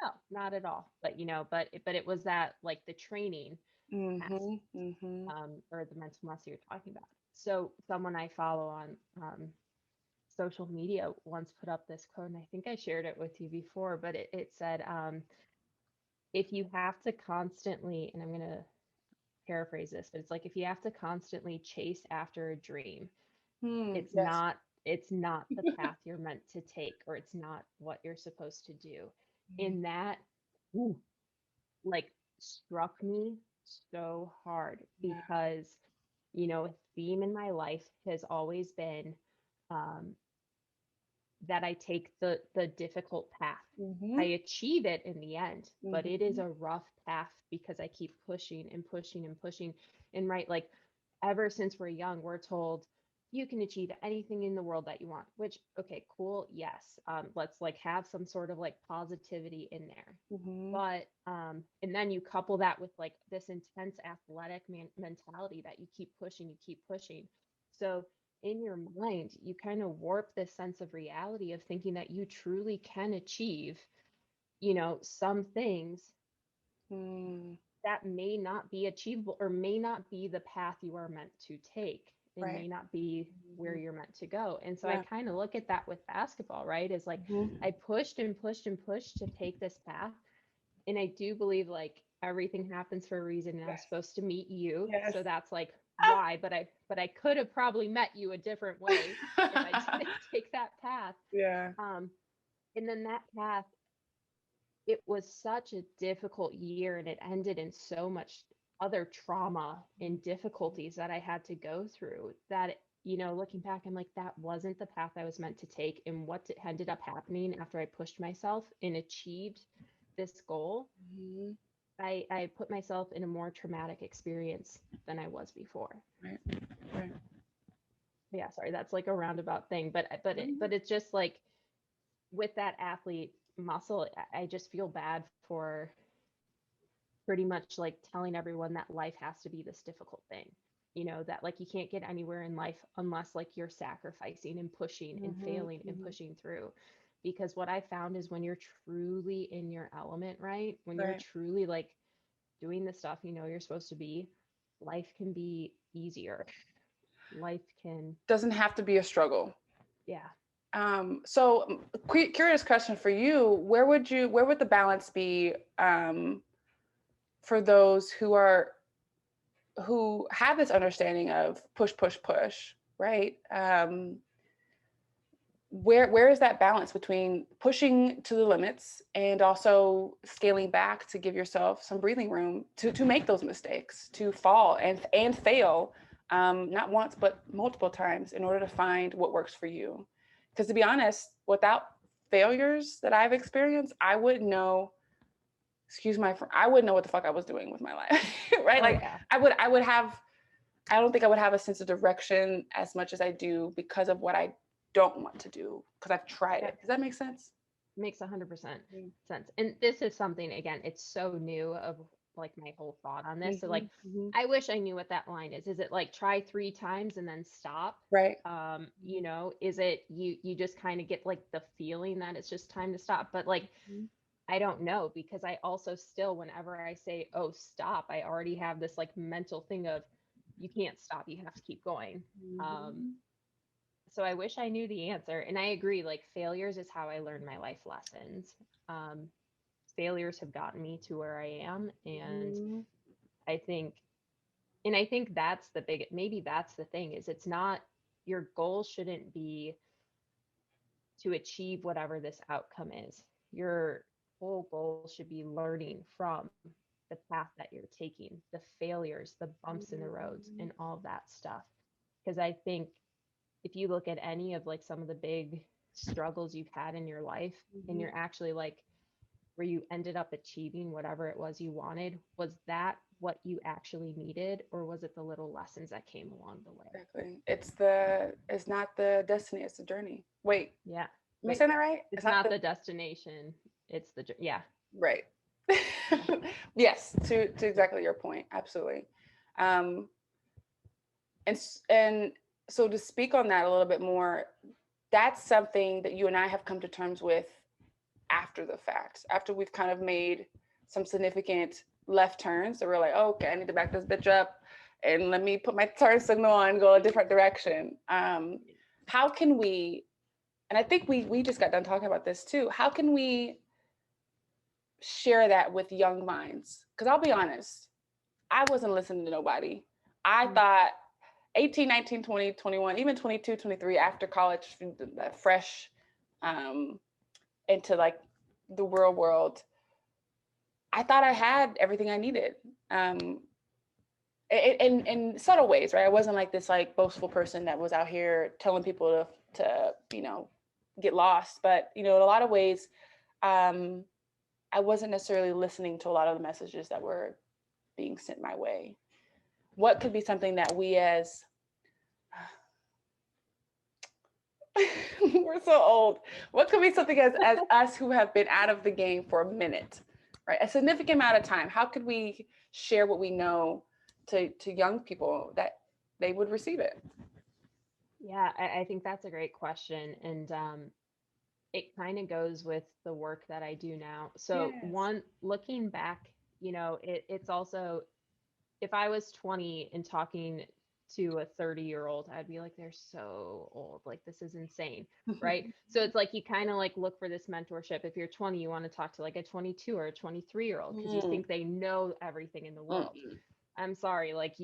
Speaker 2: No, not at all. But but it was that like the training or the mental muscle you're talking about. So someone I follow on social media once put up this quote, and I think I shared it with you before, but it said, if you have to constantly, and I'm going to paraphrase this, but it's like, if you have to constantly chase after a dream, it's not the path you're meant to take, or it's not what you're supposed to do. In that, like struck me so hard because, a theme in my life has always been, that I take the difficult path. I achieve it in the end, but it is a rough path because I keep pushing and pushing and pushing. And right, like ever since we're young, we're told you can achieve anything in the world that you want, which, okay, cool. Yes. Let's like have some sort of like positivity in there. But, and then you couple that with like this intense athletic mentality that you keep pushing. So in your mind, you kind of warp this sense of reality of thinking that you truly can achieve, some things that may not be achievable or may not be the path you are meant to take. It may not be where you're meant to go. And so I kind of look at that with basketball, right? Is like I pushed and pushed and pushed to take this path. And I do believe like everything happens for a reason, and I'm supposed to meet you. So that's like why, but I could have probably met you a different way if I didn't take that path. And then that path, it was such a difficult year, and it ended in so much other trauma and difficulties that I had to go through that, looking back, I'm like, that wasn't the path I was meant to take. And what ended up happening after I pushed myself and achieved this goal, I put myself in a more traumatic experience than I was before. Yeah, sorry, that's like a roundabout thing, but it's just like with that athlete muscle, I just feel bad for pretty much like telling everyone that life has to be this difficult thing. That like you can't get anywhere in life unless like you're sacrificing and pushing and failing and pushing through. Because what I found is when you're truly in your element, right? When you're truly like doing the stuff you're supposed to be, life can be easier. Life can
Speaker 3: doesn't have to be a struggle.
Speaker 2: Yeah.
Speaker 3: So curious question for you, where would the balance be for those who have this understanding of push, push, push, right? Where is that balance between pushing to the limits and also scaling back to give yourself some breathing room to make those mistakes, to fall and fail, not once but multiple times in order to find what works for you? Because to be honest, without failures that I've experienced, I wouldn't know, I wouldn't know what the fuck I was doing with my life. Right?
Speaker 2: Oh
Speaker 3: Like
Speaker 2: yeah.
Speaker 3: I would have, I don't think I would have a sense of direction as much as I do because of what I don't want to do, because I've tried
Speaker 2: Yep.
Speaker 3: it. Does that make sense?
Speaker 2: Makes 100% sense. And this is something, again, it's so new of like my whole thought on this. So like,
Speaker 3: Mm-hmm.
Speaker 2: I wish I knew what that line is. Is it like try 3 times and then stop?
Speaker 3: Right.
Speaker 2: You know, is it you just kind of get like the feeling that it's just time to stop? But like,
Speaker 3: Mm-hmm.
Speaker 2: I don't know, because I also still, whenever I say, oh, stop, I already have this like mental thing of you can't stop, you have to keep going.
Speaker 3: Mm-hmm.
Speaker 2: So I wish I knew the answer. And I agree, like failures is how I learn my life lessons. Um, Failures have gotten me to where I am. And
Speaker 3: Mm-hmm.
Speaker 2: I think, and I think that's the big, maybe that's the thing is it's not, your goal shouldn't be to achieve whatever this outcome is. Your whole goal should be learning from the path that you're taking, the failures, the bumps in the roads, and all of that stuff. Because I think if you look at any of like some of the big struggles you've had in your life, and
Speaker 3: Mm-hmm.
Speaker 2: you're actually like where you ended up achieving whatever it was you wanted, was that what you actually needed, or was it the little lessons that came along the way?
Speaker 3: Exactly. It's not the destiny, it's the journey. Wait,
Speaker 2: Yeah.
Speaker 3: am I
Speaker 2: Wait,
Speaker 3: saying that right? It's
Speaker 2: it's
Speaker 3: not
Speaker 2: not
Speaker 3: the
Speaker 2: the destination, it's the yeah.
Speaker 3: right. Yes, to exactly your point. Absolutely. Um, and so to speak on that a little bit more, that's something that you and I have come to terms with after the fact, after we've kind of made some significant left turns. So we're like, oh, okay, I need to back this bitch up and let me put my turn signal on, go a different direction. How can we, and I think we just got done talking about this too, how can we share that with young minds? Because I'll be honest, I wasn't listening to nobody. I thought 18, 19, 20, 21, even 22, 23 after college, fresh into like the real world, I thought I had everything I needed. In subtle ways, right? I wasn't like this like boastful person that was out here telling people to get lost. But in a lot of ways, I wasn't necessarily listening to a lot of the messages that were being sent my way. What could be something that we as we're so old. What could be something as us who have been out of the game for a minute, right? A significant amount of time. How could we share what we know to young people that they would receive it?
Speaker 2: Yeah, I think that's a great question. And it kind of goes with the work that I do now. So,
Speaker 3: Yes.
Speaker 2: one, looking back, it's also, if I was 20 and talking to a 30-year-old, I'd be like, they're so old. Like, this is insane. Right. So, it's like you kind of like look for this mentorship. If you're 20, you want to talk to like a 22 or a 23-year-old because you think they know everything in the world. I'm sorry, like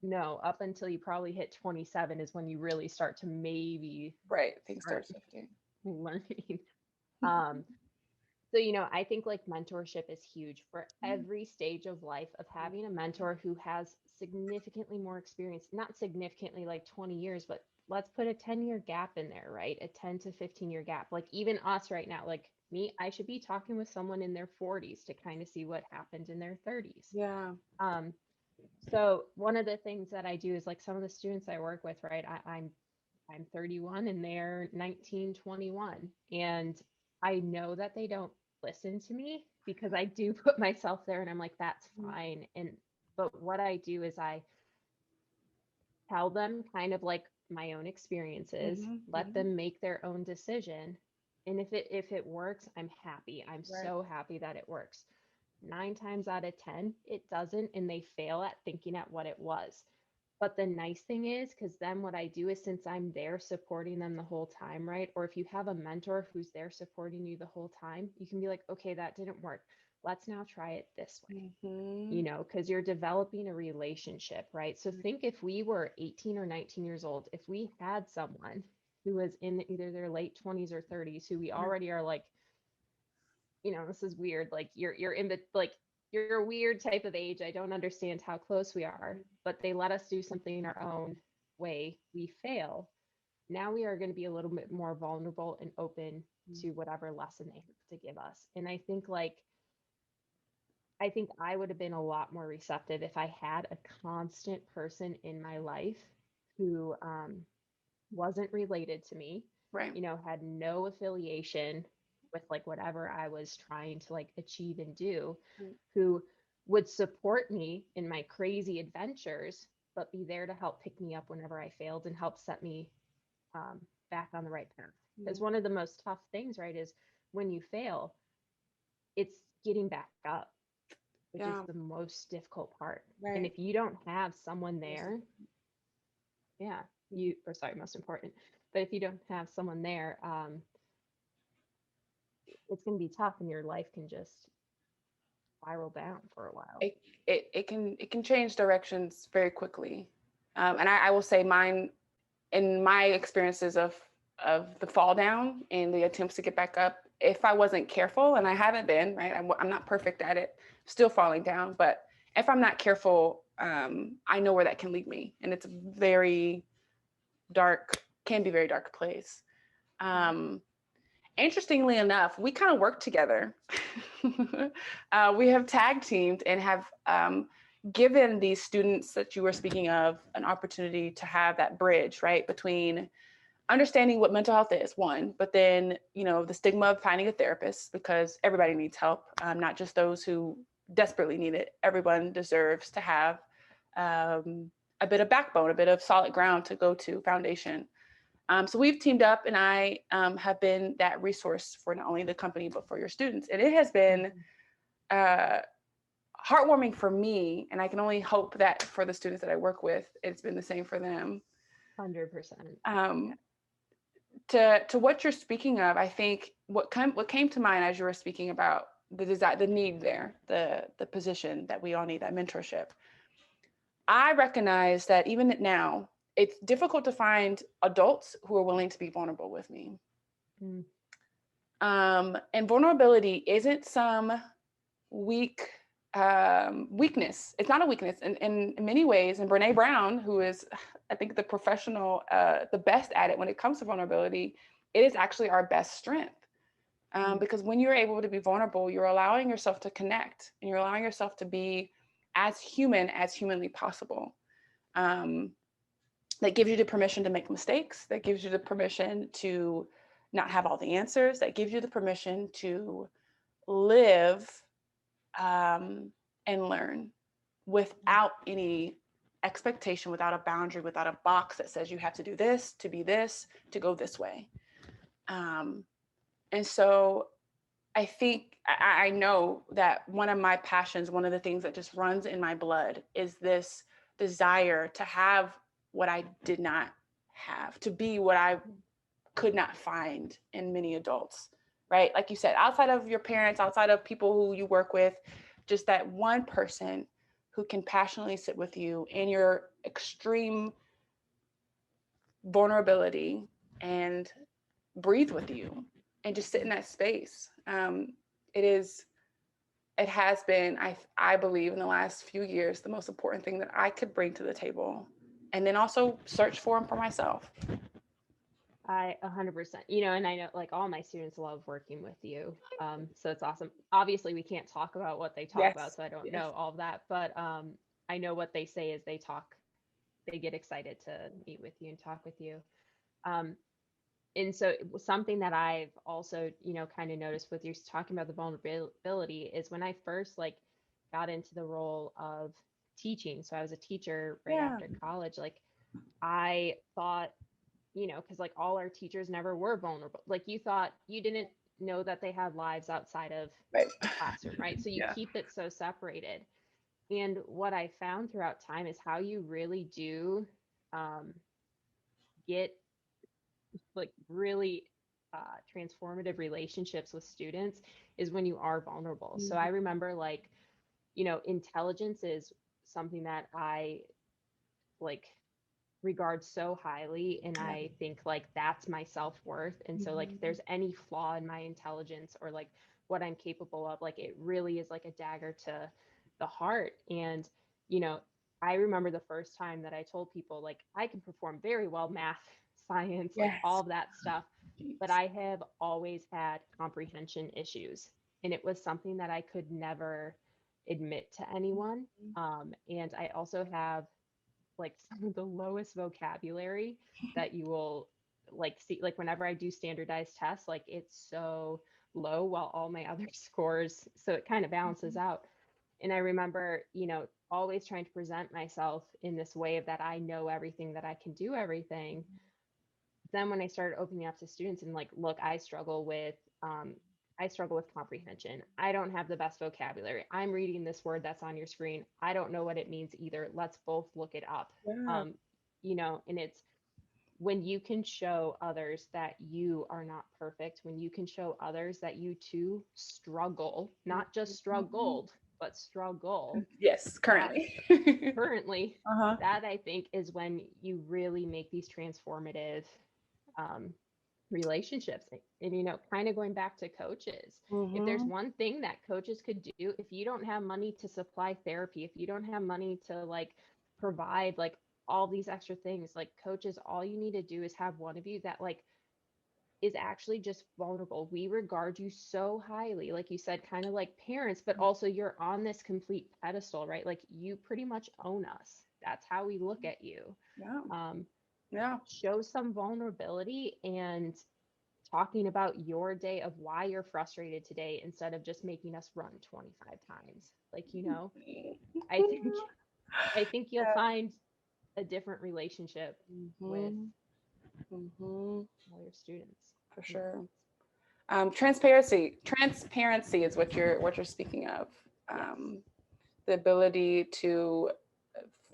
Speaker 2: no, up until you probably hit 27 is when you really start to maybe
Speaker 3: Right. Things
Speaker 2: start
Speaker 3: start shifting.
Speaker 2: learning. Um, so, I think like mentorship is huge for every stage of life, of having a mentor who has significantly more experience, not significantly like 20 years, but let's put a 10-year gap in there, right? A 10 to 15-year gap. Like even us right now, like me, I should be talking with someone in their 40s to kind of see what happened in their 30s.
Speaker 3: Yeah.
Speaker 2: Um, so one of the things that I do is like some of the students I work with, right? I'm 31 and they're 19, 21. And I know that they don't listen to me because I do put myself there and I'm like, that's fine. But what I do is I tell them kind of like my own experiences, let them make their own decision. And if it works, I'm happy. I'm
Speaker 3: Right.
Speaker 2: so happy that it works. 9 times out of 10, it doesn't, and they fail at thinking at what it was. But the nice thing is, because then what I do is, since I'm there supporting them the whole time, right? Or if you have a mentor who's there supporting you the whole time, you can be like, okay, that didn't work. Let's now try it this way,
Speaker 3: Mhm.
Speaker 2: because you're developing a relationship, right? So think if we were 18 or 19 years old, if we had someone who was in either their late 20s or 30s, who we already are like, this is weird. Like you're in the like you're a weird type of age. I don't understand how close we are, but they let us do something our own way. We fail. Now we are going to be a little bit more vulnerable and open to whatever lesson they have to give us. And I think I would have been a lot more receptive if I had a constant person in my life who wasn't related to me,
Speaker 3: Right.
Speaker 2: had no affiliation with like whatever I was trying to like achieve and do,
Speaker 3: Right.
Speaker 2: who would support me in my crazy adventures, but be there to help pick me up whenever I failed and help set me back on the right path. Because one of the most tough things, right, is when you fail, it's getting back up, which is
Speaker 3: Yeah.
Speaker 2: the most difficult part. And
Speaker 3: Right.
Speaker 2: if you don't have someone
Speaker 3: Yes.
Speaker 2: there, yeah, most important. But if you don't have someone there, it's going to be tough and your life can just spiral down for a while.
Speaker 3: It can change directions very quickly. And I will say mine, in my experiences of the fall down and the attempts to get back up, if I wasn't careful, and I haven't been, right, I'm not perfect at it, still falling down, but if I'm not careful, I know where that can lead me, and it's a very dark, can be very dark place. um, Interestingly enough, we kind of work together. We have tag teamed and have given these students that you were speaking of an opportunity to have that bridge, right, between understanding what mental health is, one, but then, the stigma of finding a therapist, because everybody needs help, not just those who desperately need it. Everyone deserves to have a bit of backbone, a bit of solid ground to go to, foundation. So we've teamed up, and I have been that resource for not only the company, but for your students. And it has been uh, heartwarming for me. And I can only hope that for the students that I work with, it's been the same for them.
Speaker 2: 100%.
Speaker 3: Um, to what you're speaking of, I think what came to mind as you were speaking about the desire, the need there, the position that we all need, that mentorship. I recognize that even now, it's difficult to find adults who are willing to be vulnerable with me.
Speaker 2: Mm.
Speaker 3: And vulnerability isn't some weak weakness. It's not a weakness in many ways. And Brene Brown, who is, I think, the professional, the best at it when it comes to vulnerability, it is actually our best strength. Because when you're able to be vulnerable, you're allowing yourself to connect, and you're allowing yourself to be as human as humanly possible. That gives you the permission to make mistakes, that gives you the permission to not have all the answers, that gives you the permission to live and learn without any expectation, without a boundary, without a box that says you have to do this, to be this, to go this way. And so I think I know that one of my passions, one of the things that just runs in my blood, is this desire to have what I did not have, to be what I could not find in many adults, right? Like you said, outside of your parents, outside of people who you work with, just that one person who can passionately sit with you in your extreme vulnerability and breathe with you and just sit in that space. It has been, I believe, in the last few years, the most important thing that I could bring to the table, and then also search for them for myself.
Speaker 2: I 100%, and I know like all my students love working with you. So it's awesome. Obviously we can't talk about what they talk about,
Speaker 3: Yes.
Speaker 2: so I don't
Speaker 3: Yes.
Speaker 2: know all of that, but I know what they say is they get excited to meet with you and talk with you. Um, and so it was something that I've also, kind of noticed with you talking about the vulnerability is when I first like got into the role of teaching. So I was a teacher right
Speaker 3: Yeah.
Speaker 2: after college. Like I thought, because like all our teachers never were vulnerable. Like you didn't know that they had lives outside of
Speaker 3: Right.
Speaker 2: the classroom, right? So you
Speaker 3: Yeah.
Speaker 2: keep it so separated. And what I found throughout time is how you really do um, get like really transformative relationships with students is when you are vulnerable. So I remember like, intelligence is something that I like regard so highly, and
Speaker 3: Yeah.
Speaker 2: I think like that's my self-worth. And so like if there's any flaw in my intelligence or like what I'm capable of, like it really is like a dagger to the heart. And you know I remember the first time that I told people like I can perform very well math, science, like all
Speaker 3: Yes.
Speaker 2: of that stuff, but
Speaker 3: Jeez.
Speaker 2: I have always had comprehension issues, and it was something that I could never admit to anyone. And I also have like some of the lowest vocabulary that you will like see. Like whenever I do standardized tests, like it's so low while all my other scores, so it kind of balances out. And I remember, always trying to present myself in this way of that I know everything, that I can do everything. Then when I started opening up to students and like, look, I struggle with comprehension. I don't have the best vocabulary. I'm reading this word that's on your screen. I don't know what it means either. Let's both look it up.
Speaker 3: Yeah.
Speaker 2: And it's when you can show others that you are not perfect, when you can show others that you too struggle, not just struggled, but struggle,
Speaker 3: Yes,
Speaker 2: that
Speaker 3: currently.
Speaker 2: currently,
Speaker 3: Uh-huh.
Speaker 2: that I think is when you really make these transformative um, relationships. And, kind of going back to coaches, if there's
Speaker 3: Mm-hmm.
Speaker 2: one thing that coaches could do, if you don't have money to supply therapy, if you don't have money to like provide like all these extra things, like coaches, all you need to do is have one of you that like is actually just vulnerable. We regard you so highly, like you said, kind of like parents, but also you're on this complete pedestal, right? Like you pretty much own us. That's how we look at you.
Speaker 3: Yeah.
Speaker 2: Um,
Speaker 3: Yeah.
Speaker 2: show some vulnerability and talking about your day of why you're frustrated today instead of just making us run 25 times. Like, I think I think you'll find a different relationship with
Speaker 3: Mm-hmm. Mm-hmm.
Speaker 2: all your students.
Speaker 3: For
Speaker 2: Yeah.
Speaker 3: sure. Transparency is what you're speaking of.
Speaker 2: Yes.
Speaker 3: The ability to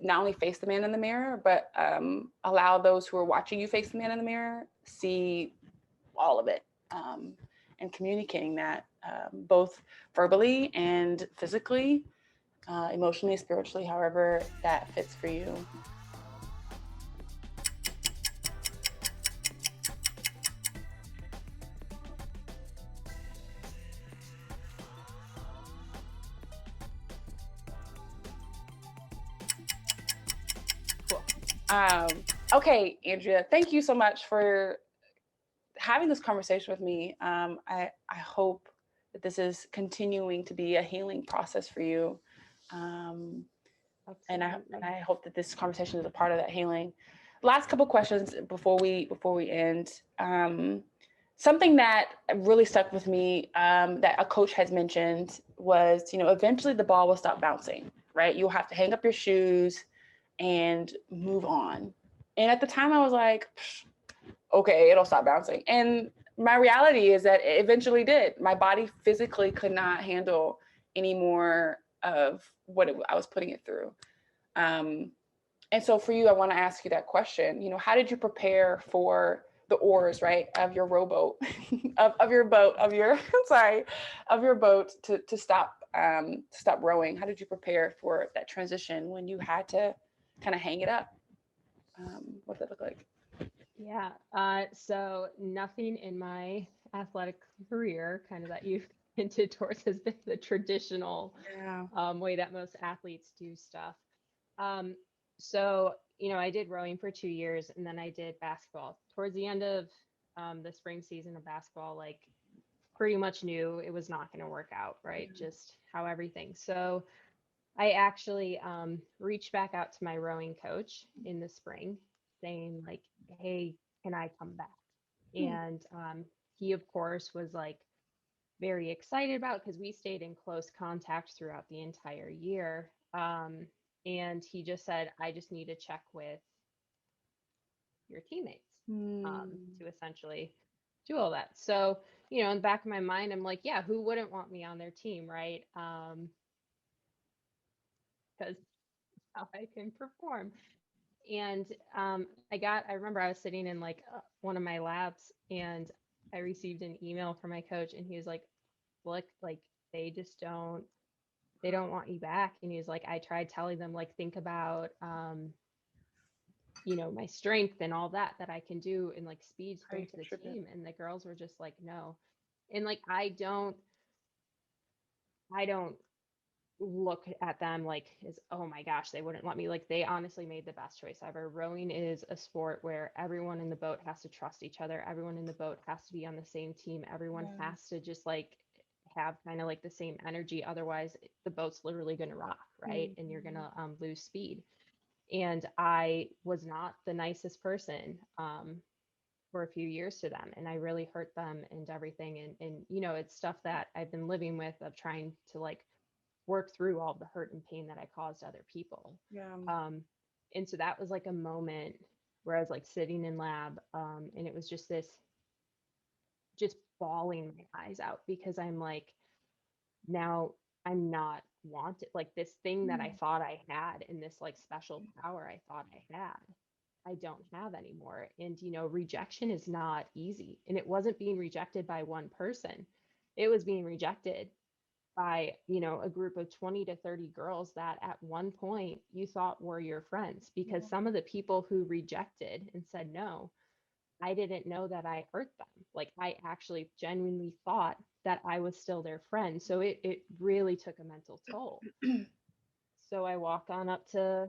Speaker 3: not only face the man in the mirror, but allow those who are watching you face the man in the mirror see all of it, and communicating that both verbally and physically, emotionally, spiritually, however that fits for you.
Speaker 2: Cool.
Speaker 3: Okay, Andrea, thank you so much for having this conversation with me. I hope that this is continuing to be a healing process for you. Um, and
Speaker 2: Absolutely.
Speaker 3: I hope that this conversation is a part of that healing. Last couple questions before we end. Something that really stuck with me, that a coach has mentioned was, eventually the ball will stop bouncing, right? You'll have to hang up your shoes and move on. And at the time, I was like, okay, it'll stop bouncing. And my reality is that it eventually did. My body physically could not handle any more of what I was putting it through. Um, and so for you, I want to ask you that question. How did you prepare for the oars, right, of your rowboat, of your boat, of your sorry, of your boat to stop rowing? How did you prepare for that transition when you had to kind of hang it up? What did that look like?
Speaker 2: Yeah. So nothing in my athletic career, kind of that you've hinted towards, has been the traditional
Speaker 3: Yeah.
Speaker 2: way that most athletes do stuff. Um, so, I did rowing for 2 years, and then I did basketball. Towards the end of the spring season of basketball, like pretty much knew it was not going to work out, right? Just how everything. So I actually reached back out to my rowing coach in the spring saying like, hey, can I come back? And he, of course, was like very excited about, because we stayed in close contact throughout the entire year. And he just said, I just need to check with your teammates to essentially do all that. So, in the back of my mind, I'm like, yeah, who wouldn't want me on their team, right? because how I can perform. And I remember I was sitting in like one of my labs, and I received an email from my coach, and he was like, look, like they just they don't want you back. And he was like, I tried telling them, like, think about, my strength and all that I can do, and like speed to
Speaker 1: How you
Speaker 2: bring to the
Speaker 1: contribute.
Speaker 2: team. And the girls were just like, no. And like, I don't look at them like as, oh my gosh, they wouldn't let me. Like, they honestly made the best choice ever. Rowing is a sport where everyone in the boat has to trust each other. Everyone in the boat has to be on the same team. Everyone
Speaker 3: Yeah.
Speaker 2: has to just like have kind of like the same energy. Otherwise, the boat's literally going to rock, right? And you're going to lose speed. And I was not the nicest person for a few years to them, and I really hurt them and everything. And it's stuff that I've been living with, of trying to like work through all the hurt and pain that I caused other people.
Speaker 3: Yeah.
Speaker 2: And so that was like a moment where I was like sitting in lab, and it was just bawling my eyes out, because I'm like, now I'm not wanted. Like, this thing that I thought I had, and this like special power I thought I had, I don't have anymore. And rejection is not easy. And it wasn't being rejected by one person. It was being rejected by, a group of 20 to 30 girls that at one point you thought were your friends, because some of the people who rejected and said no, I didn't know that I hurt them. Like, I actually genuinely thought that I was still their friend. So it really took a mental toll. So I walked on up to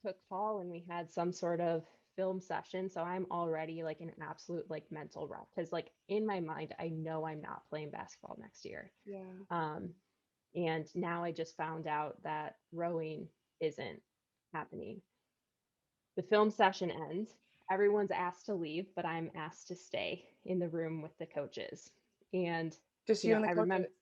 Speaker 2: Cook Hall, and we had some sort of film session. So I'm already like in an absolute like mental wreck, because like in my mind, I know I'm not playing basketball next year.
Speaker 1: Yeah.
Speaker 2: And now I just found out that rowing isn't happening. The film session ends. Everyone's asked to leave, but I'm asked to stay in the room with the coaches. And,
Speaker 3: Just you and the
Speaker 2: I remember
Speaker 3: coaches.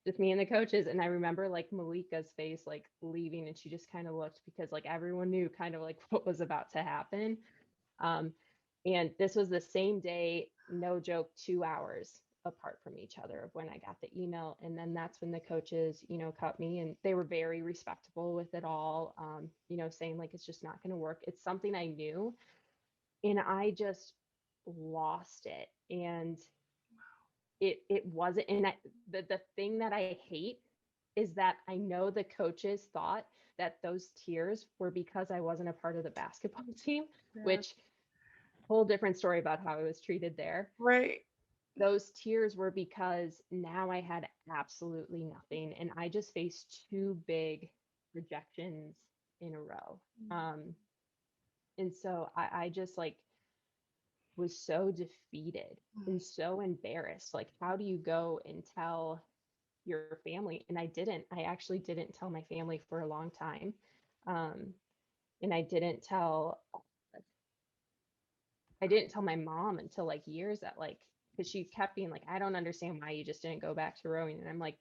Speaker 2: just me and the coaches. And I remember like Malika's face, like leaving, and she just kind of looked, because like everyone knew kind of like what was about to happen. Um, and this was the same day, no joke, 2 hours apart from each other of when I got the email. And then that's when the coaches, cut me, and they were very respectable with it all, saying like, it's just not going to work. It's something I knew. And I just lost it. And it wasn't, and the thing that I hate is that I know the coaches thought that those tears were because I wasn't a part of the basketball team,
Speaker 1: Yeah.
Speaker 2: which, whole different story about how I was treated there.
Speaker 1: Right.
Speaker 2: Those tears were because now I had absolutely nothing, and I just faced two big rejections in a row. And so I just like was so defeated and so embarrassed. Like, how do you go and tell your family? And I actually didn't tell my family for a long time. And I didn't tell my mom until like years, that like, because she kept being like, I don't understand why you just didn't go back to rowing. And I'm like,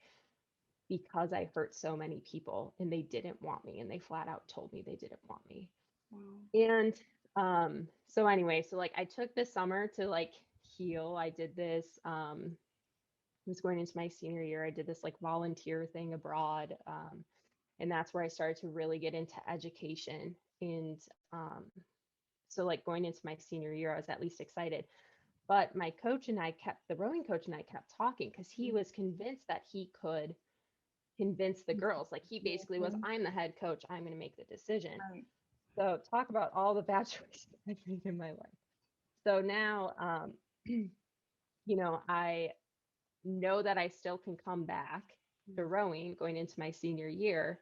Speaker 2: because I hurt so many people, and they didn't want me, and they flat out told me they didn't want me.
Speaker 1: Wow.
Speaker 2: And so anyway, so like I took this summer to like heal. I did this, I was going into my senior year. I did this like volunteer thing abroad. And that's where I started to really get into education. And so like going into my senior year, I was at least excited. But the rowing coach and I kept talking, because he was convinced that he could convince the girls. Like, he basically was, I'm the head coach, I'm going to make the decision.
Speaker 1: Right.
Speaker 2: So talk about all the bad choices I've made in my life. So now, I know that I still can come back to rowing going into my senior year,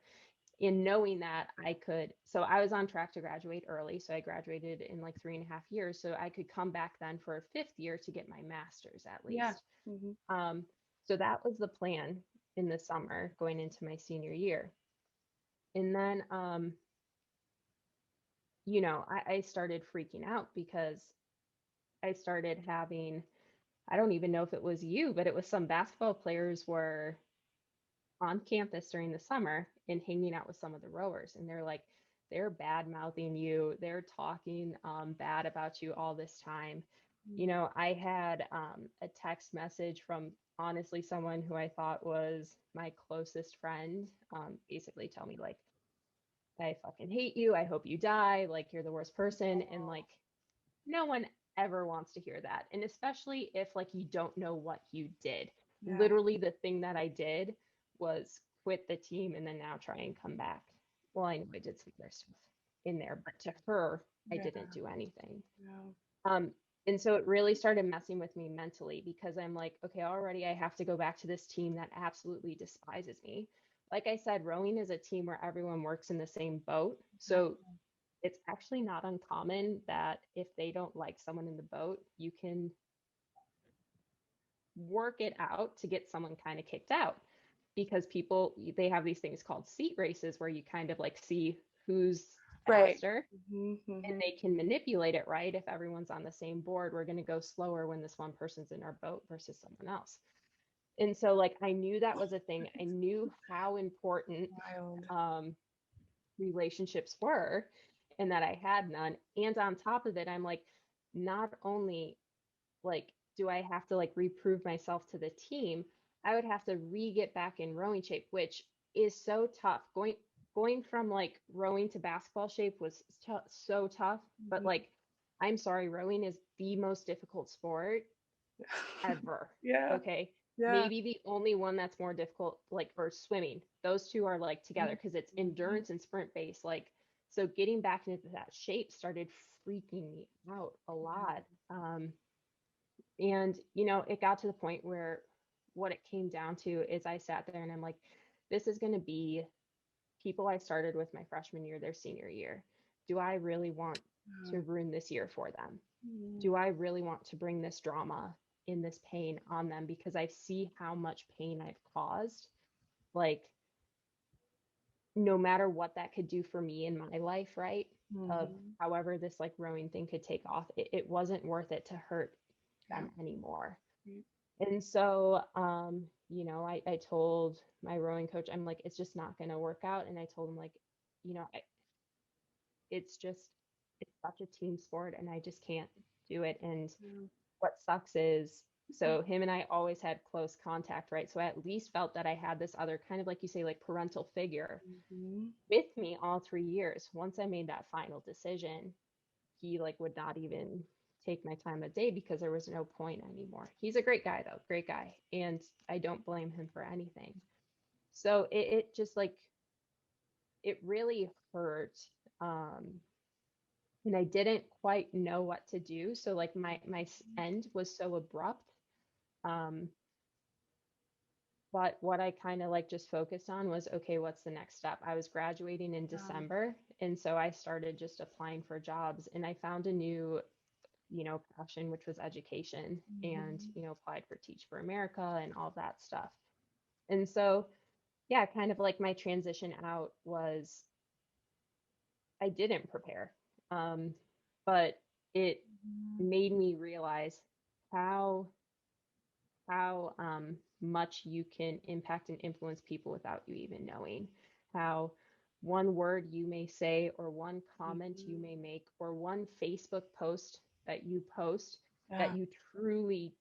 Speaker 2: in knowing that I could. So I was on track to graduate early. So I graduated in like 3.5 years. So I could come back then for a fifth year to get my master's at least.
Speaker 1: Yeah.
Speaker 2: So that was the plan in the summer going into my senior year. And then, I started freaking out, because I started having, I don't even know if it was you, but it was some basketball players were on campus during the summer and hanging out with some of the rowers. And they're bad mouthing you. They're talking bad about you all this time. I had a text message from, honestly, someone who I thought was my closest friend, basically tell me like, I fucking hate you. I hope you die. Like, you're the worst person. And like, no one ever wants to hear that. And especially if like you don't know what you did.
Speaker 1: Yeah.
Speaker 2: Literally, the thing that I did was quit the team and then now try and come back. Well, I know I did some other stuff in there, but to her, I
Speaker 1: Yeah.
Speaker 2: didn't do anything.
Speaker 1: Yeah.
Speaker 2: And so it really started messing with me mentally because I'm like, okay, already I have to go back to this team that absolutely despises me. Like I said, rowing is a team where everyone works in the same boat. So it's actually not uncommon that if they don't like someone in the boat, you can work it out to get someone kind of kicked out, because people, they have these things called seat races where you kind of like see who's
Speaker 3: Right.
Speaker 2: faster,
Speaker 1: Mm-hmm.
Speaker 2: and they can manipulate it, right? If everyone's on the same board, we're going to go slower when this one person's in our boat versus someone else. And so like I knew that was a thing. I knew how important
Speaker 1: Wild.
Speaker 2: relationships were and that I had none. And on top of it, I'm like, not only like do I have to like reprove myself to the team, I would have to re-get back in rowing shape, which is so tough. Going from like rowing to basketball shape was so tough. But like, I'm sorry, rowing is the most difficult sport ever.
Speaker 1: Yeah.
Speaker 2: Okay.
Speaker 1: Yeah.
Speaker 2: Maybe the only one that's more difficult, like, or swimming. Those two are like together because it's endurance and sprint based. Like, so getting back into that shape started freaking me out a lot. And, you know, it got to the point where what it came down to is I sat there and I'm like, this is going to be people I started with my freshman year, their senior year. Do I really want to ruin this year for them? Do I really want to bring this drama in this pain on them? Because I see how much pain I've caused. Like, no matter what that could do for me in my life, right? Of however this like rowing thing could take off, it wasn't worth it to hurt them anymore. And so, you know, I told my rowing coach, I'm like, it's just not going to work out. And I told him, like, you know, it's just, it's such a team sport and I just can't do it. And what sucks is, so him and I always had close contact, right? So I at least felt that I had this other kind of like you say, like parental figure with me all 3 years. Once I made that final decision, he like would not even take my time of day because there was no point anymore. He's a great guy though, great guy. And I don't blame him for anything. So it just like, it really hurt. And I didn't quite know what to do. So like my end was so abrupt. Um, but what I kind of like just focused on was, okay, what's the next step? I was graduating in December. And so I started just applying for jobs and I found a new, you know, passion, which was education, and, you know, applied for Teach for America and all that stuff. And so, yeah, kind of like my transition out was I didn't prepare. But it made me realize how much you can impact and influence people without you even knowing. How one word you may say or one comment you may make or one Facebook post that you post that you truly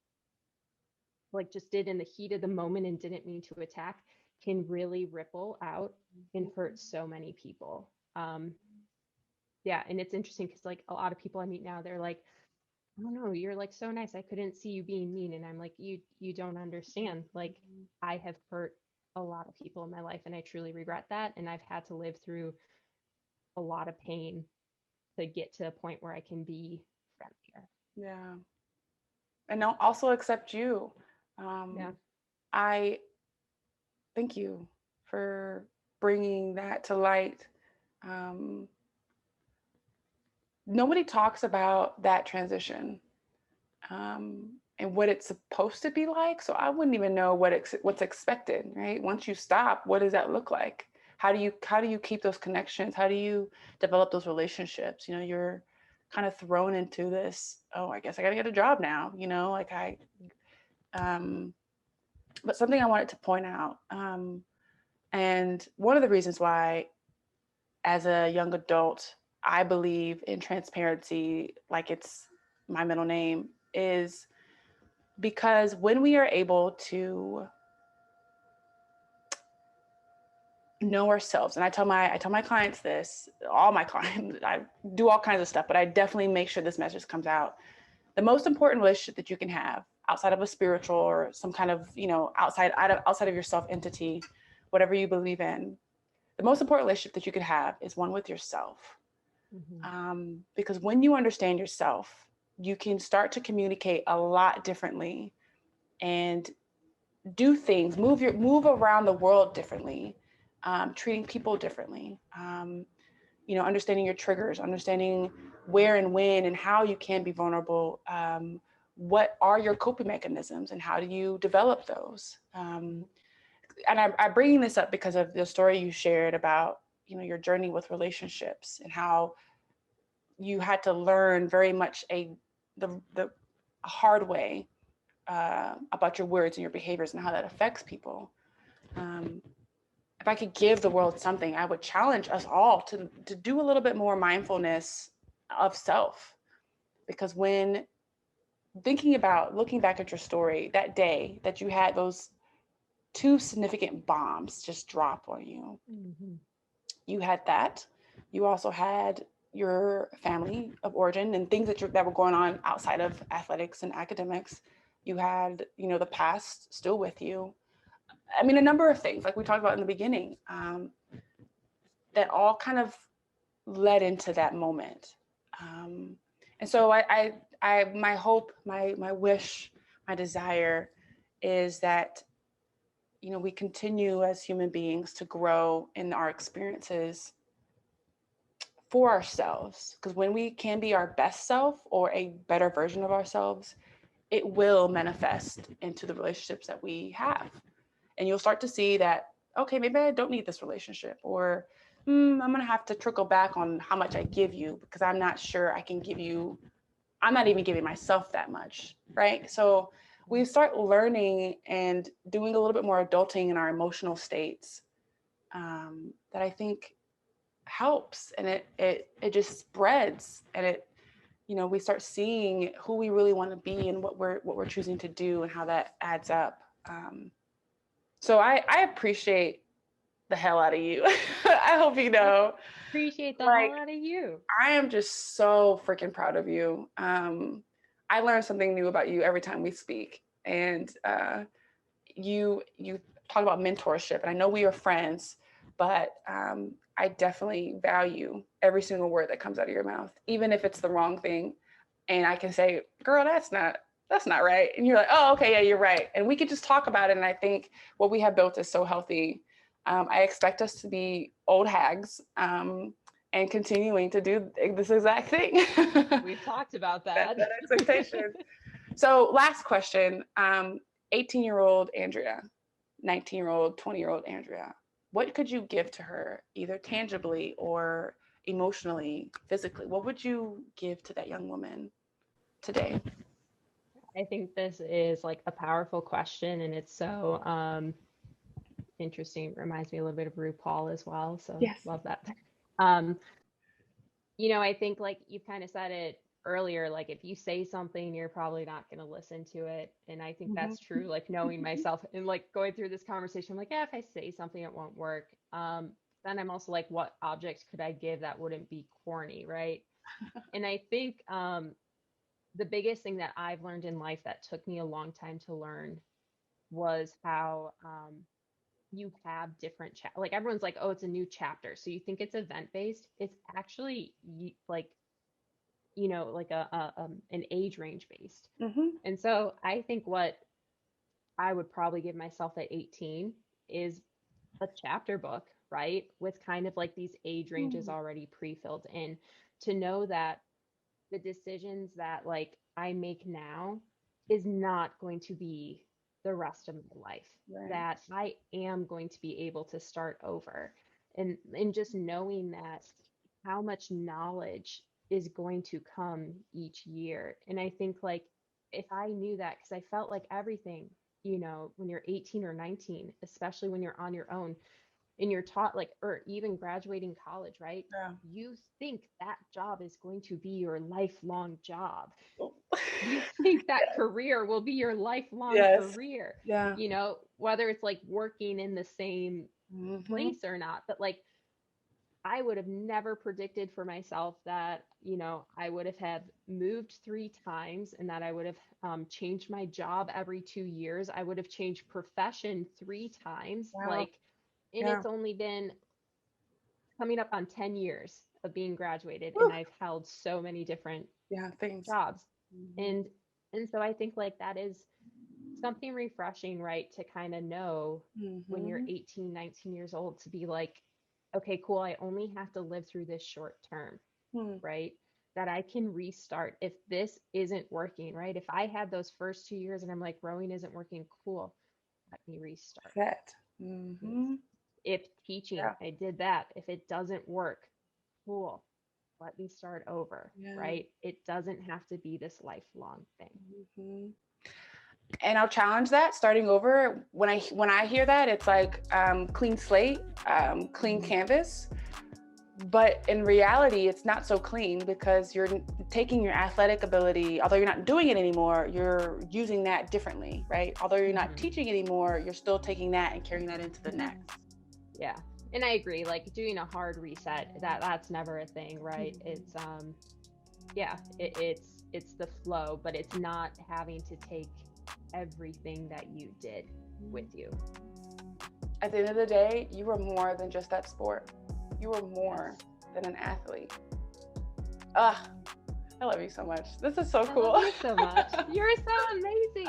Speaker 2: like just did in the heat of the moment and didn't mean to attack can really ripple out and hurt so many people. Yeah, and it's interesting because like a lot of people I meet now, they're like, oh no, you're like so nice. I couldn't see you being mean. And I'm like, you don't understand. Like, I have hurt a lot of people in my life and I truly regret that. And I've had to live through a lot of pain to get to a point where I can be friendlier.
Speaker 3: Yeah. And I'll also accept you.
Speaker 2: Yeah.
Speaker 3: I thank you for bringing that to light. Nobody talks about that transition and what it's supposed to be like. So I wouldn't even know what's expected, right? Once you stop, what does that look like? How do you keep those connections? How do you develop those relationships? You know, you're kind of thrown into this. Oh, I guess I got to get a job now. You know, like but something I wanted to point out, and one of the reasons why, as a young adult, I believe in transparency, like it's my middle name, is because when we are able to know ourselves. And I tell my clients this, all my clients, I do all kinds of stuff, but I definitely make sure this message comes out. The most important relationship that you can have outside of a spiritual or some kind of, outside of your self entity, whatever you believe in, the most important relationship that you could have is one with yourself. Because when you understand yourself, you can start to communicate a lot differently and do things, move around the world differently, treating people differently, understanding your triggers, understanding where and when and how you can be vulnerable. What are your coping mechanisms and how do you develop those? And I'm bringing this up because of the story you shared about, your journey with relationships and how you had to learn very much the hard way about your words and your behaviors and how that affects people. If I could give the world something, I would challenge us all to do a little bit more mindfulness of self. Because when looking back at your story, that day that you had those two significant bombs just drop on you, you had that. You also had your family of origin and things that were going on outside of athletics and academics. You had, the past still with you. I mean, a number of things, like we talked about in the beginning, that all kind of led into that moment. And so my hope, my wish, my desire is that, we continue as human beings to grow in our experiences for ourselves. Because when we can be our best self or a better version of ourselves, it will manifest into the relationships that we have. And you'll start to see that, okay, maybe I don't need this relationship, or I'm going to have to trickle back on how much I give you because I'm not sure I can give you, I'm not even giving myself that much, right? So we start learning and doing a little bit more adulting in our emotional states, that I think helps, and it just spreads, and we start seeing who we really want to be and what we're choosing to do and how that adds up. So I appreciate the hell out of you. I hope you know.
Speaker 2: Appreciate the hell out of you.
Speaker 3: I am just so freaking proud of you. I learn something new about you every time we speak. And you talk about mentorship, and I know we are friends, but I definitely value every single word that comes out of your mouth, even if it's the wrong thing. And I can say, girl, that's not right. And you're like, oh, okay, yeah, you're right. And we could just talk about it. And I think what we have built is so healthy. I expect us to be old hags and continuing to do this exact thing.
Speaker 2: We've talked about that.
Speaker 3: That expectation. So last question, 18-year-old Andrea, 19-year-old, 20-year-old Andrea, what could you give to her, either tangibly or emotionally, physically? What would you give to that young woman today?
Speaker 2: I think this is like a powerful question, and it's so interesting. It reminds me a little bit of RuPaul as well. So
Speaker 3: Yes.
Speaker 2: Love that. I think like you kind of said it earlier, like if you say something, you're probably not going to listen to it. And I think that's true, like knowing myself and like going through this conversation, I'm like, yeah, if I say something, it won't work. Then I'm also like, what object could I give that wouldn't be corny, right? And I think the biggest thing that I've learned in life that took me a long time to learn was how you have different like everyone's like, oh, it's a new chapter, so you think it's event based. It's actually like like an age range based. And so I think what I would probably give myself at 18 is a chapter book, right, with kind of like these age ranges already pre-filled in, to know that the decisions that like I make now is not going to be the rest of my life,
Speaker 3: Right.
Speaker 2: that I am going to be able to start over. And just knowing that how much knowledge is going to come each year. And I think like if I knew that, because I felt like everything, when you're 18 or 19, especially when you're on your own, and you're taught like, or even graduating college, right?
Speaker 3: Yeah.
Speaker 2: You think that job is going to be your lifelong job.
Speaker 3: Oh.
Speaker 2: You think that career will be your lifelong
Speaker 3: Yes.
Speaker 2: career.
Speaker 3: Yeah.
Speaker 2: Whether it's like working in the same place or not. But like, I would have never predicted for myself that, I would have moved 3 times and that I would have changed my job every 2 years. I would have changed profession 3 times.
Speaker 1: Wow.
Speaker 2: Like, and
Speaker 1: Yeah.
Speaker 2: it's only been coming up on 10 years of being graduated,
Speaker 1: Whew.
Speaker 2: and I've held so many different
Speaker 3: Things.
Speaker 2: jobs. And so I think like that is something refreshing, right? To kind of know when you're 18, 19 years old, to be like, okay, cool, I only have to live through this short term, right? That I can restart if this isn't working, right? If I had those first 2 years and I'm like, rowing isn't working, cool, let me restart.
Speaker 3: That.
Speaker 2: If teaching, I did that. If it doesn't work, cool, let me start over, right? It doesn't have to be this lifelong thing.
Speaker 3: And I'll challenge that, starting over. When I hear that, it's like clean slate, clean canvas. But in reality, it's not so clean, because you're taking your athletic ability, although you're not doing it anymore, you're using that differently, right? Although you're not teaching anymore, you're still taking that and carrying that into the next.
Speaker 2: Yeah. And I agree, like doing a hard reset, that's never a thing, right? It's it's the flow, but it's not having to take everything that you did with you.
Speaker 3: At the end of the day, you were more than just that sport. You were more than an athlete. I love you so much. This is so cool.
Speaker 2: I love you so much. You're so amazing.